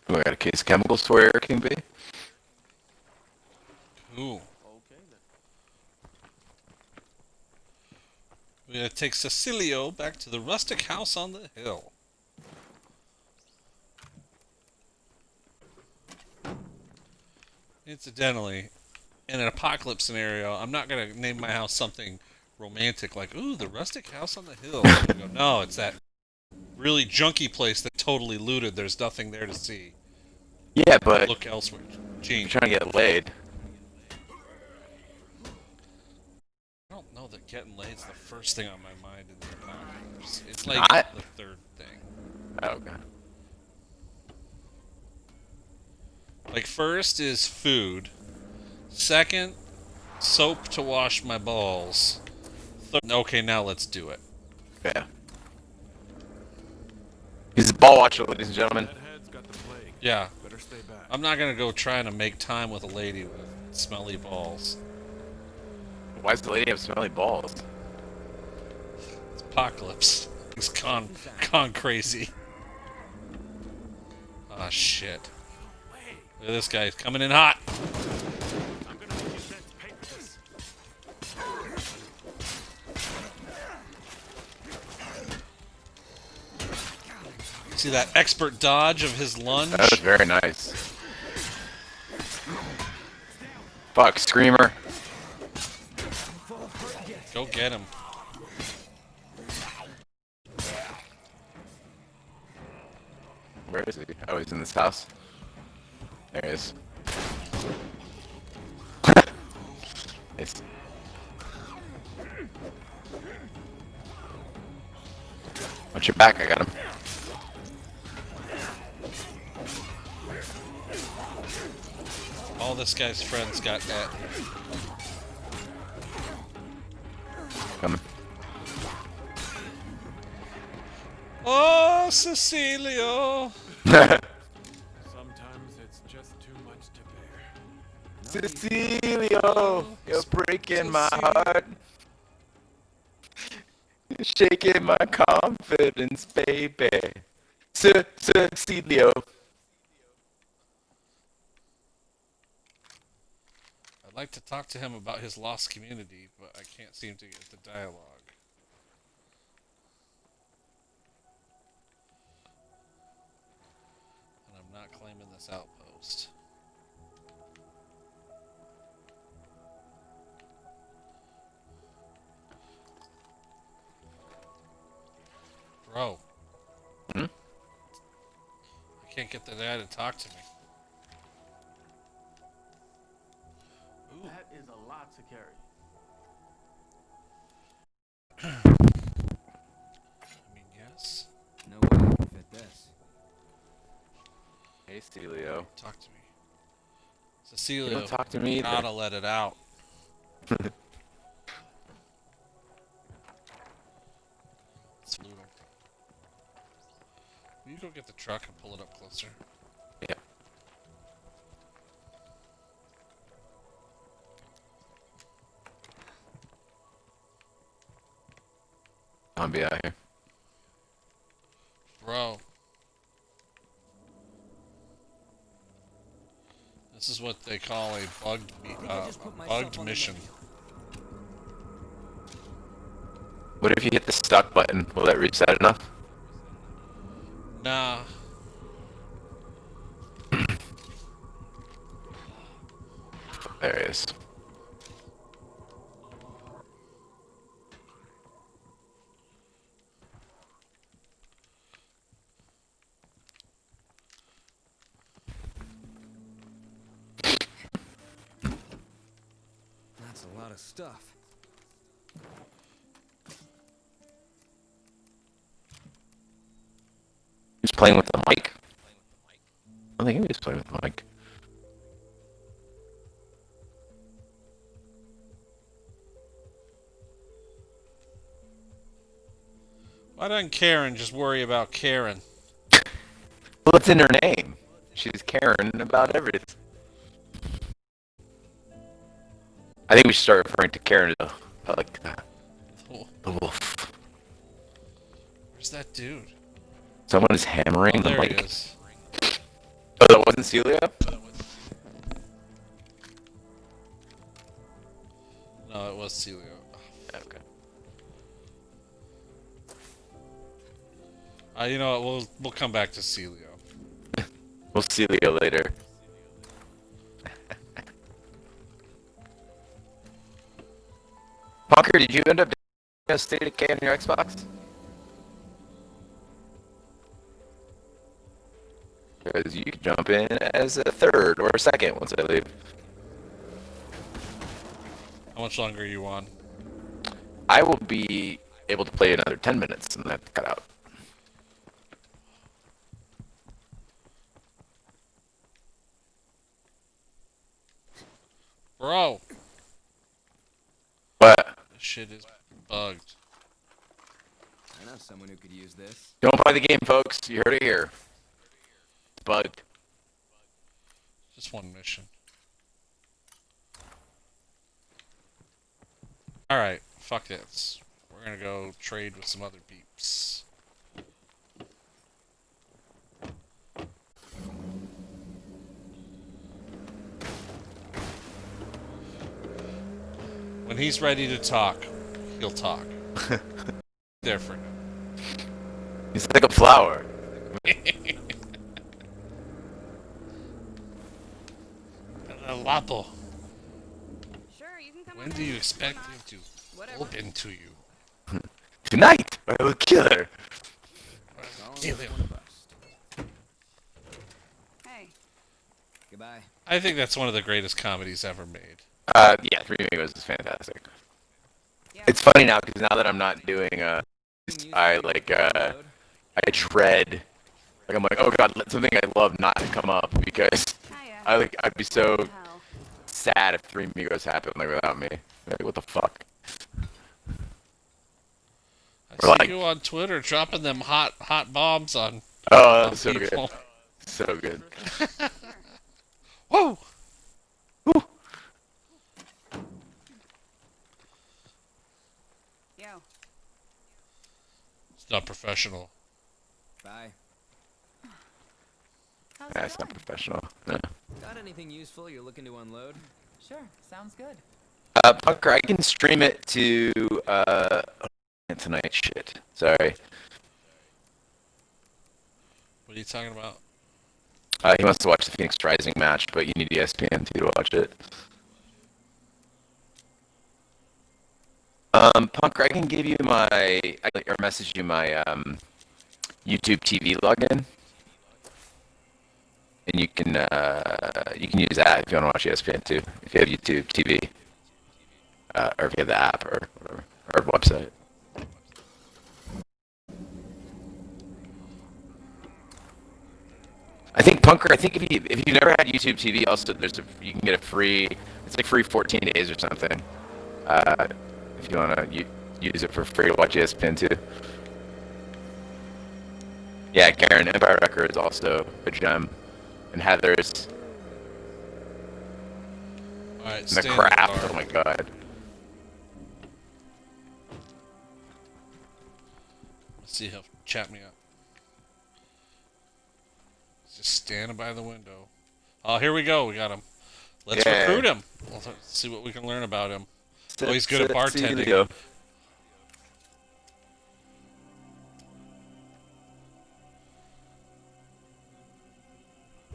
We got a case of chemicals for you, King B. Ooh. Okay then. We're gonna take Cecilio back to the rustic house on the hill. Incidentally, in an apocalypse scenario, I'm not gonna name my house something romantic like, ooh, the rustic house on the hill. Go, no, it's that really junky place that totally looted. There's nothing there to see. Yeah, but Look elsewhere. you're Gene. trying to get laid. I don't know that getting laid's the first thing on my mind in the apocalypse. It's like Not? the third thing. Oh, okay. Like, first is food. Second, soap to wash my balls. Third, okay, now let's do it. Yeah. He's a ball watcher, ladies and gentlemen. That head's got the plague. Yeah, Better stay back. I'm not gonna go trying to make time with a lady with smelly balls. Why does the lady have smelly balls? It's apocalypse. It's gone crazy. Ah, shit. Look at this guy. He's coming in hot. I'm gonna make you gents pay for this. See that expert dodge of his lunge? That was very nice. Fuck, Screamer. Go get him. Where is he? Oh, he's in this house. There he is. It's... Watch your back, I got him. All this guy's friends got that. Coming. Oh, Cecilio! Sometimes it's just too much to bear. Cecilio, you're breaking my heart. You're shaking my confidence, baby. Cecilio. I'd like to talk to him about his lost community, but I can't seem to get the dialogue. And I'm not claiming this outpost. Bro. Hmm? I can't get the guy to talk to me. Ooh. That is a lot to carry. I mean, yes. No way I can fit this. Hey, Cecilio. Talk to me. You Cecilio, don't talk to me either. gotta let it out. Let's loot him. Will you go get the truck and pull it up closer? Yeah. Zombie out here. Bro. This is what they call a bugged mission. What if you hit the stuck button? Will that reset enough? Nah. There he is. That's a lot of stuff. He's playing with the mic. I think he was playing with the mic. Why doesn't Karen just worry about Karen? Well, it's in her name. She's Karen about everything. I think we should start referring to Karen as like the wolf. Where's that dude? Someone is hammering Oh, the there he mic. is. Oh, that wasn't Celia? No, it was Celia. Okay. You know what? We'll come back to Celia. We'll see Celia later. Punker, did you end up doing a State of Decay on your Xbox? Because you can jump in as a third or a second once I leave. How much longer are you on? I will be able to play another 10 minutes and then I have to cut out. Bro! What? This shit is bugged. I know someone who could use this. Don't play the game, folks. You heard it here. It's bugged. Just one mission. Alright, fuck this. We're gonna go trade with some other peeps. When he's ready to talk, he'll talk. There for him. He's like a flower. Lapo, Sure, you can come when on do in. you expect Why him not? to Whatever. open to you? Tonight, I will kill her. Kill him. Hey, Goodbye. I think that's one of the greatest comedies ever made. Yeah, Three Amigos is fantastic. yeah. It's funny now because now that I'm not doing I Upload. I dread. Like I'm like, oh god, let something I love not come up because Hiya. I'd be so What the hell? sad if Three Amigos happened like without me. Like, what the fuck? I Or see like- you on Twitter dropping them hot bombs on Oh, that's so people. good. So good. Whoa! Whew. Yo, It's not professional. Bye. How's Yeah, it it's not going? professional. Yeah. Got anything useful you're looking to unload? Sure, sounds good. Punker, I can stream it to tonight. Shit. Sorry. What are you talking about? He wants to watch the Phoenix Rising match, but you need ESPN to watch it. Punker, I can give you or message you my YouTube TV login, and you can use that if you want to watch ESPN too. If you have YouTube TV, or if you have the app or whatever, or website. I think Punker. I think if you've never had YouTube TV, also you can get a free. It's like free 14 days or something. If you want to use it for free to watch ESPN too. Yeah, Karen, Empire Records also a gem, and Heather's, Alright, and stay the in Craft. car. Oh my god. Let's see how chat me up. Just standing by the window. Oh, here we go. We got him. Let's Yeah. recruit him. Let's see what we can learn about him. Oh, he's good at bartending. Celia.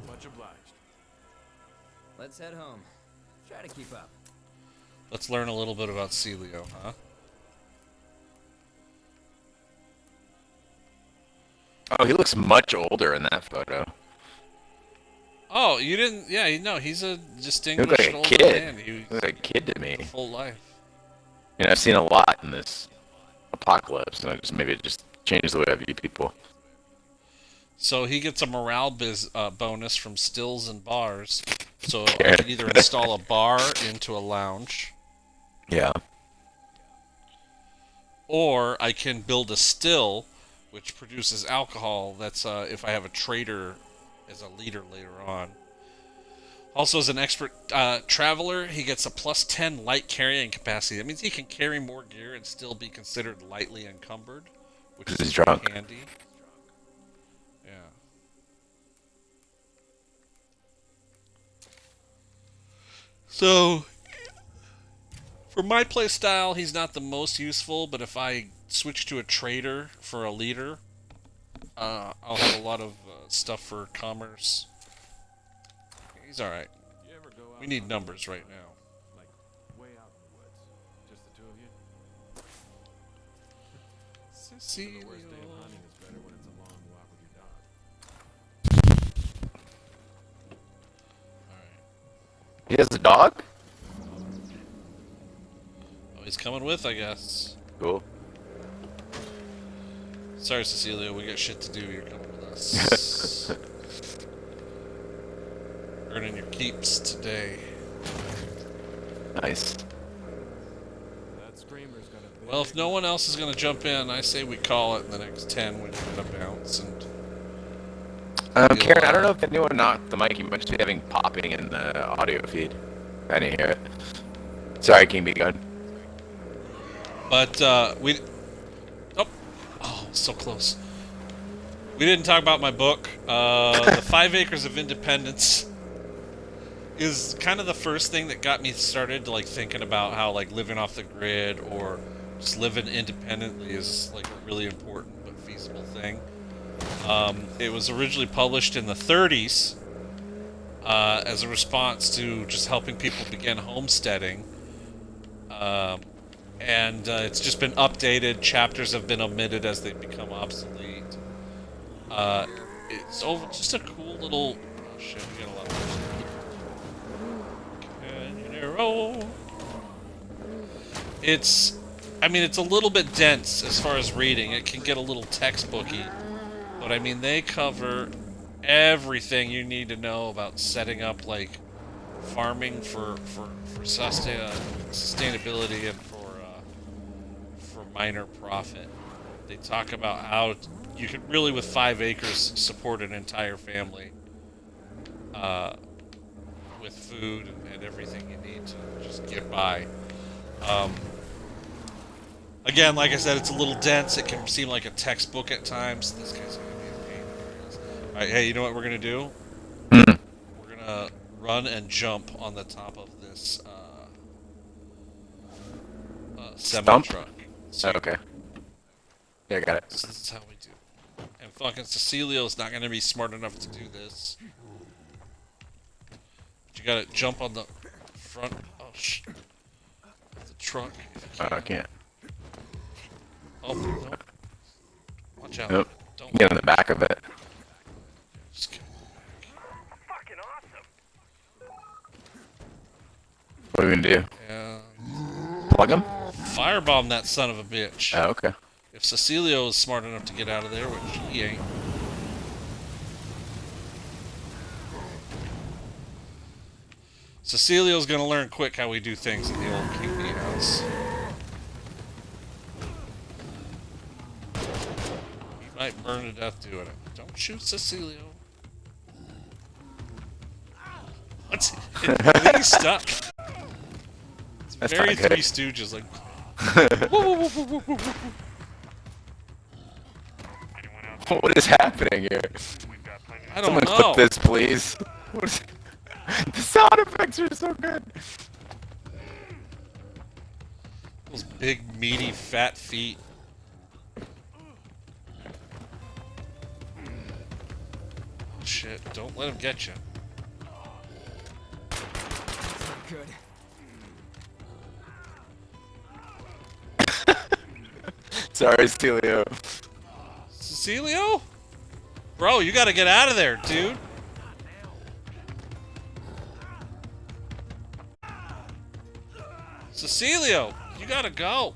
Much obliged. Let's head home. Try to keep up. Let's learn a little bit about Celio, huh? Oh, he looks much older in that photo. Oh, you didn't? Yeah, no, he's a He distinguished looks like a older kid. man. He He looks like a kid to me. full life. You know, I've seen a lot in this apocalypse, and maybe it just changed the way I view people. So he gets a morale bonus from stills and bars. So I Okay. can either install a bar into a lounge, Yeah. or I can build a still which produces alcohol. That's if I have a trader as a leader later on. Also, as an expert traveler, he gets a +10 light carrying capacity. That means he can carry more gear and still be considered lightly encumbered, which is drunk. handy. Yeah. So, for my playstyle, he's not the most useful, but if I switch to a trader for a leader, I'll have a lot of stuff for commerce. He's alright. We need numbers right now. Like, way out in the woods. Just the two of you? Cecilio. The worst day of hunting is better when it's a long walk with your dog. Alright. He has a dog? Oh, he's coming with, I guess. Cool. Sorry, Cecilio, we got shit to do. You're coming with us. Earning your keeps today. Nice. That screamer's got a big... Well, if no one else is going to jump in, I say we call it in the next 10 when you get a bounce. And Karen, I don't know if anyone knocked the mic. You must be having popping in the audio feed. I didn't hear it. Sorry, King, be good. But, we... Oh, so close. We didn't talk about my book. The 5 Acres of Independence is kind of the first thing that got me started to, like, thinking about how, like, living off the grid or just living independently is, like, a really important but feasible thing. It was originally published in the 30s as a response to just helping people begin homesteading. And it's just been updated. Chapters have been omitted as they become obsolete. It's just a cool little... Oh shit, we got a lot of... It's... I mean, it's a little bit dense as far as reading. It can get a little textbooky. But I mean, they cover everything you need to know about setting up, like, farming for sustainability and for minor profit. They talk about how you could really, with 5 acres, support an entire family with food and everything you need to just get by. Again, like I said, it's a little dense. It can seem like a textbook at times. This guy's gonna be a pain in the ass. Alright, hey, you know what we're gonna do? We're gonna run and jump on the top of this semi-truck. So, okay. Yeah, I got it. This is how we do. And fucking Cecilio's not gonna be smart enough to do this. But you gotta jump on the front. Oh shit. The truck. I can't. Oh no. Watch out. Nope. Don't Get on the back of it. just get Fucking awesome. What are we gonna do? yeah. Plug him? Firebomb that son of a bitch. Oh, okay. If Cecilio is smart enough to get out of there, which he ain't. Cecilio's gonna learn quick how we do things in the old King Bee house. He might burn to death doing it. Don't shoot Cecilio. What's I think he's stuck. It's That's very not good. Three Stooges, like. What is happening here? I don't Someone know. clip this, please. What is... The sound effects are so good. Those big, meaty, fat feet. Oh, shit, don't let him get you. Good. Sorry, Stelio. Cecilio? Bro, you gotta get out of there, dude. Cecilio, you gotta go.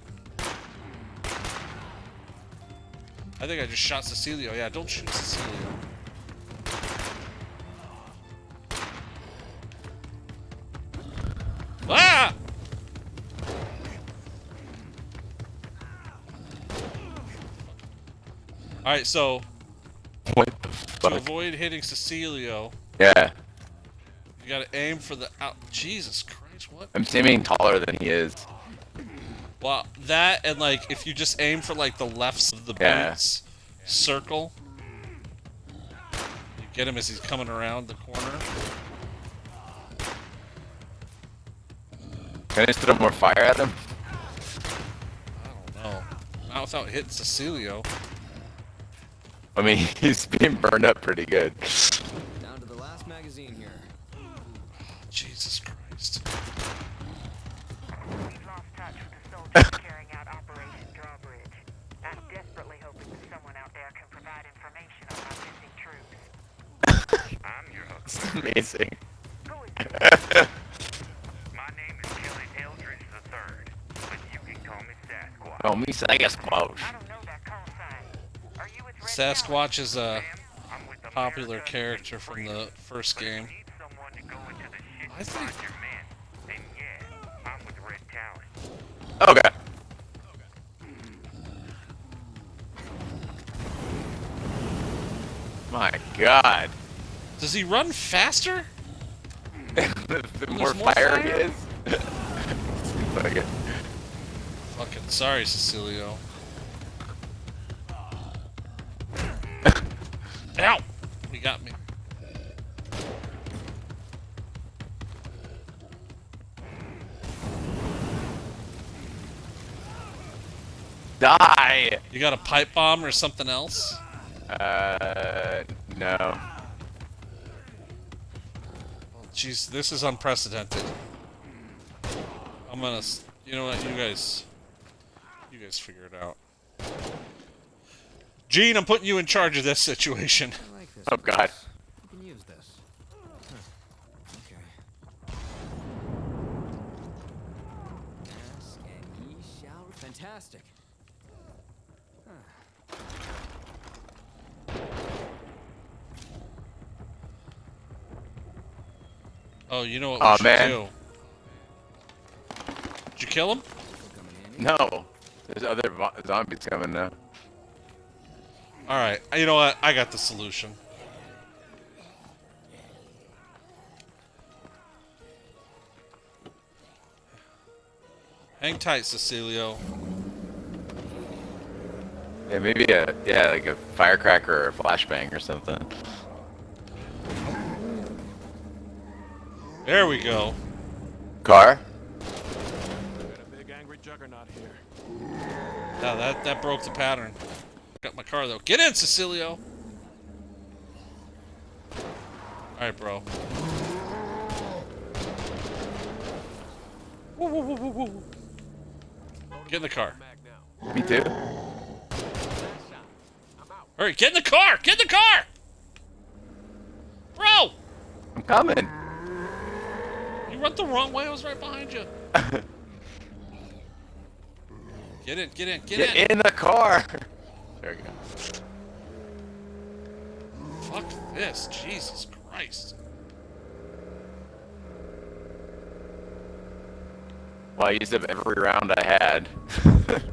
I think I just shot Cecilio. Yeah, don't shoot Cecilio. Ah! Alright, so What the to fuck? avoid hitting Cecilio, Yeah. you gotta aim for the out. Jesus Christ, what? I'm seeming taller than he is. Well, that and like if you just aim for like the left of the Yeah. boots circle, you get him as he's coming around the corner. Can I just throw more fire at him? I don't know. Not without hitting Cecilio. I mean, he's being burned up pretty good. Down to the last magazine here. Jesus Christ. We've lost touch with the soldiers carrying out Operation Drawbridge. I'm desperately hoping that someone out there can provide information on our missing troops. I'm your hook. It's amazing. Who is this? My name is Kelly Eldridge III, but you can call me Sasquatch. Oh, me Sasquatch. I don't know that call sign. Are you with Red Sasquatch is a I'm with the popular American character from the first But if you game. need someone to go into the shit I and think- find your men, then yeah, I'm with Red Talent. Okay. My God. Does he run faster? The more more fire he fire? is. Seems like it. Fucking sorry, Cecilio. Ow! He got me. Die! You got a pipe bomb or something else? No. Jeez, this is unprecedented. I'm gonna, you know what, you guys figure it out. Gene, I'm putting you in charge of this situation. I like this. Oh, God. You can use this. Huh. Okay. Ask and ye shall. Fantastic. Huh. Oh, you know what Aw, we should man. do? Did you kill him? Come in handy. No. There's other zombies coming now. Alright, you know what? I got the solution. Hang tight, Cecilio. Yeah, maybe like a firecracker or a flashbang or something. There we go. Car? Got a big angry juggernaut here. Yeah, that broke the pattern. Got my car though. Get in, Cecilio! Alright, bro. Woo, woo, woo, woo, woo. Get in the car. Mag now. Me too. Hurry, get in the car! Get in the car! Bro! I'm coming. You went the wrong way, I was right behind you. Get in, get in, get in! Get in the car. There we go. Fuck this, Jesus Christ. Well, I used up every round I had. That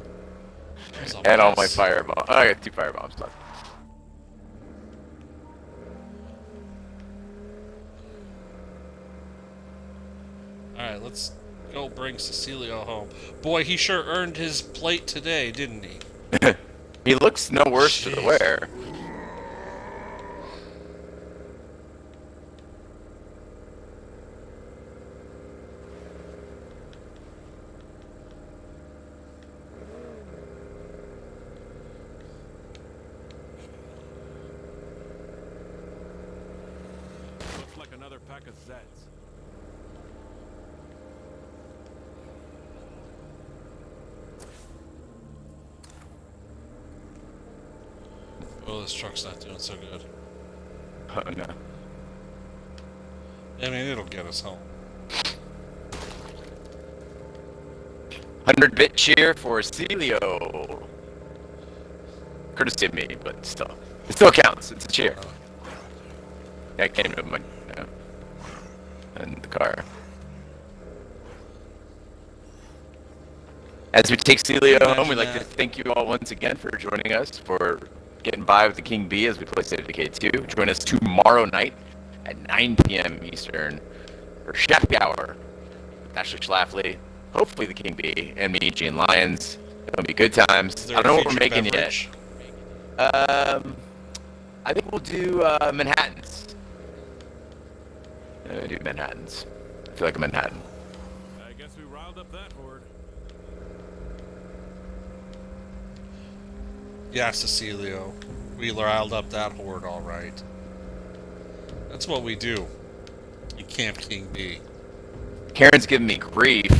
was a And all my mess. firebombs. Oh, I got 2 firebombs left. Alright, let's go bring Cecilio home. Boy, he sure earned his plate today, didn't he? He looks no worse to the Jeez. wear. Looks like another pack of Zeds. Oh, this truck's not doing so good. Oh no. I mean, it'll get us home. 100-bit cheer for Celio. Courtesy of me, but still. It still counts. It's a cheer. Yeah, I can't even move my... and the car. As we take Celio home, we'd like to thank you all once again for joining us for getting by with the King Bee as we play State of Decay 2. Join us tomorrow night at 9 p.m. Eastern for Shappy Hour with Ashley Schlafly, hopefully the King Bee, and me, Gene Lyons. It'll be good times. I don't know what we're making yet. I think we'll do Manhattans. Do Manhattans. I feel like a Manhattan. I guess we riled up that horde. Yeah, Cecilio. We riled up that horde, all right. That's what we do in Camp King B. Karen's giving me grief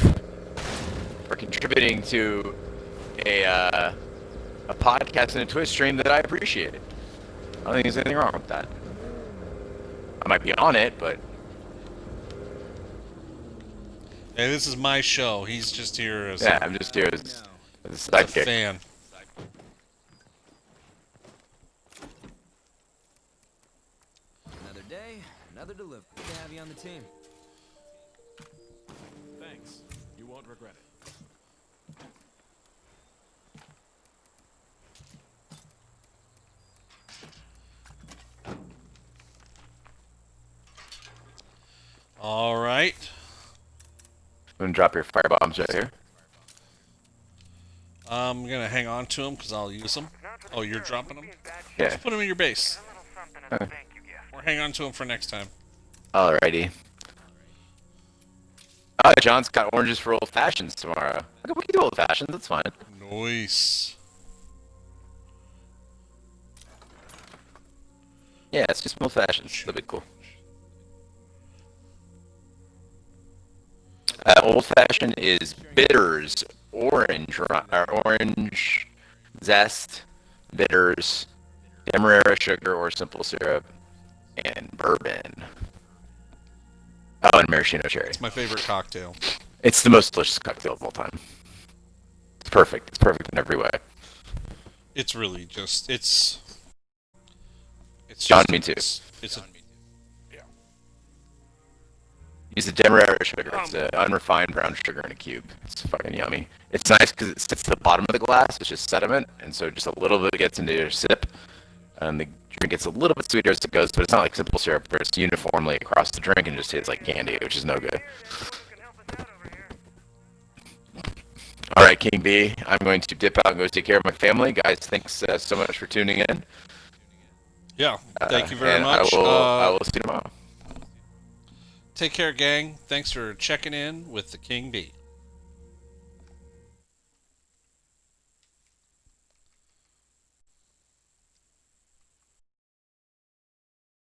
for contributing to a podcast and a Twitch stream that I appreciated. I don't think there's anything wrong with that. I might be on it, but... Hey, this is my show. He's just here as yeah, I'm just here as a a sidekick. fan. Another day, another delivery. Good to have you on the team. Thanks. You won't regret it. All right. I'm gonna drop your firebombs right here. I'm going to hang on to them because I'll use them. Oh, you're dropping them? Yeah. Just put them in your base. A little something as a thank you gift. Or hang on to them for next time. Alrighty. Oh, John's got oranges for old fashions tomorrow. Okay, we can do old fashions. That's fine. Nice. Yeah, it's just old fashions. That'd be cool. Old fashioned is bitters, orange zest, bitters, demerara sugar or simple syrup, and bourbon. Oh, and maraschino cherry. It's my favorite cocktail. It's the most delicious cocktail of all time. It's perfect. It's perfect in every way. It's really just, it's John, just, me too. It's a, Use the demerara sugar. It's an unrefined brown sugar in a cube. It's fucking yummy. It's nice because it sits at the bottom of the glass. It's just sediment, and so just a little bit gets into your sip, and the drink gets a little bit sweeter as it goes. But it's not like simple syrup, where it's uniformly across the drink and just tastes like candy, which is no good. All right, King B. I'm going to dip out and go take care of my family. Guys, thanks so much for tuning in. yeah, thank you very and much. I will see you tomorrow. Take care, gang. Thanks for checking in with the King Bee.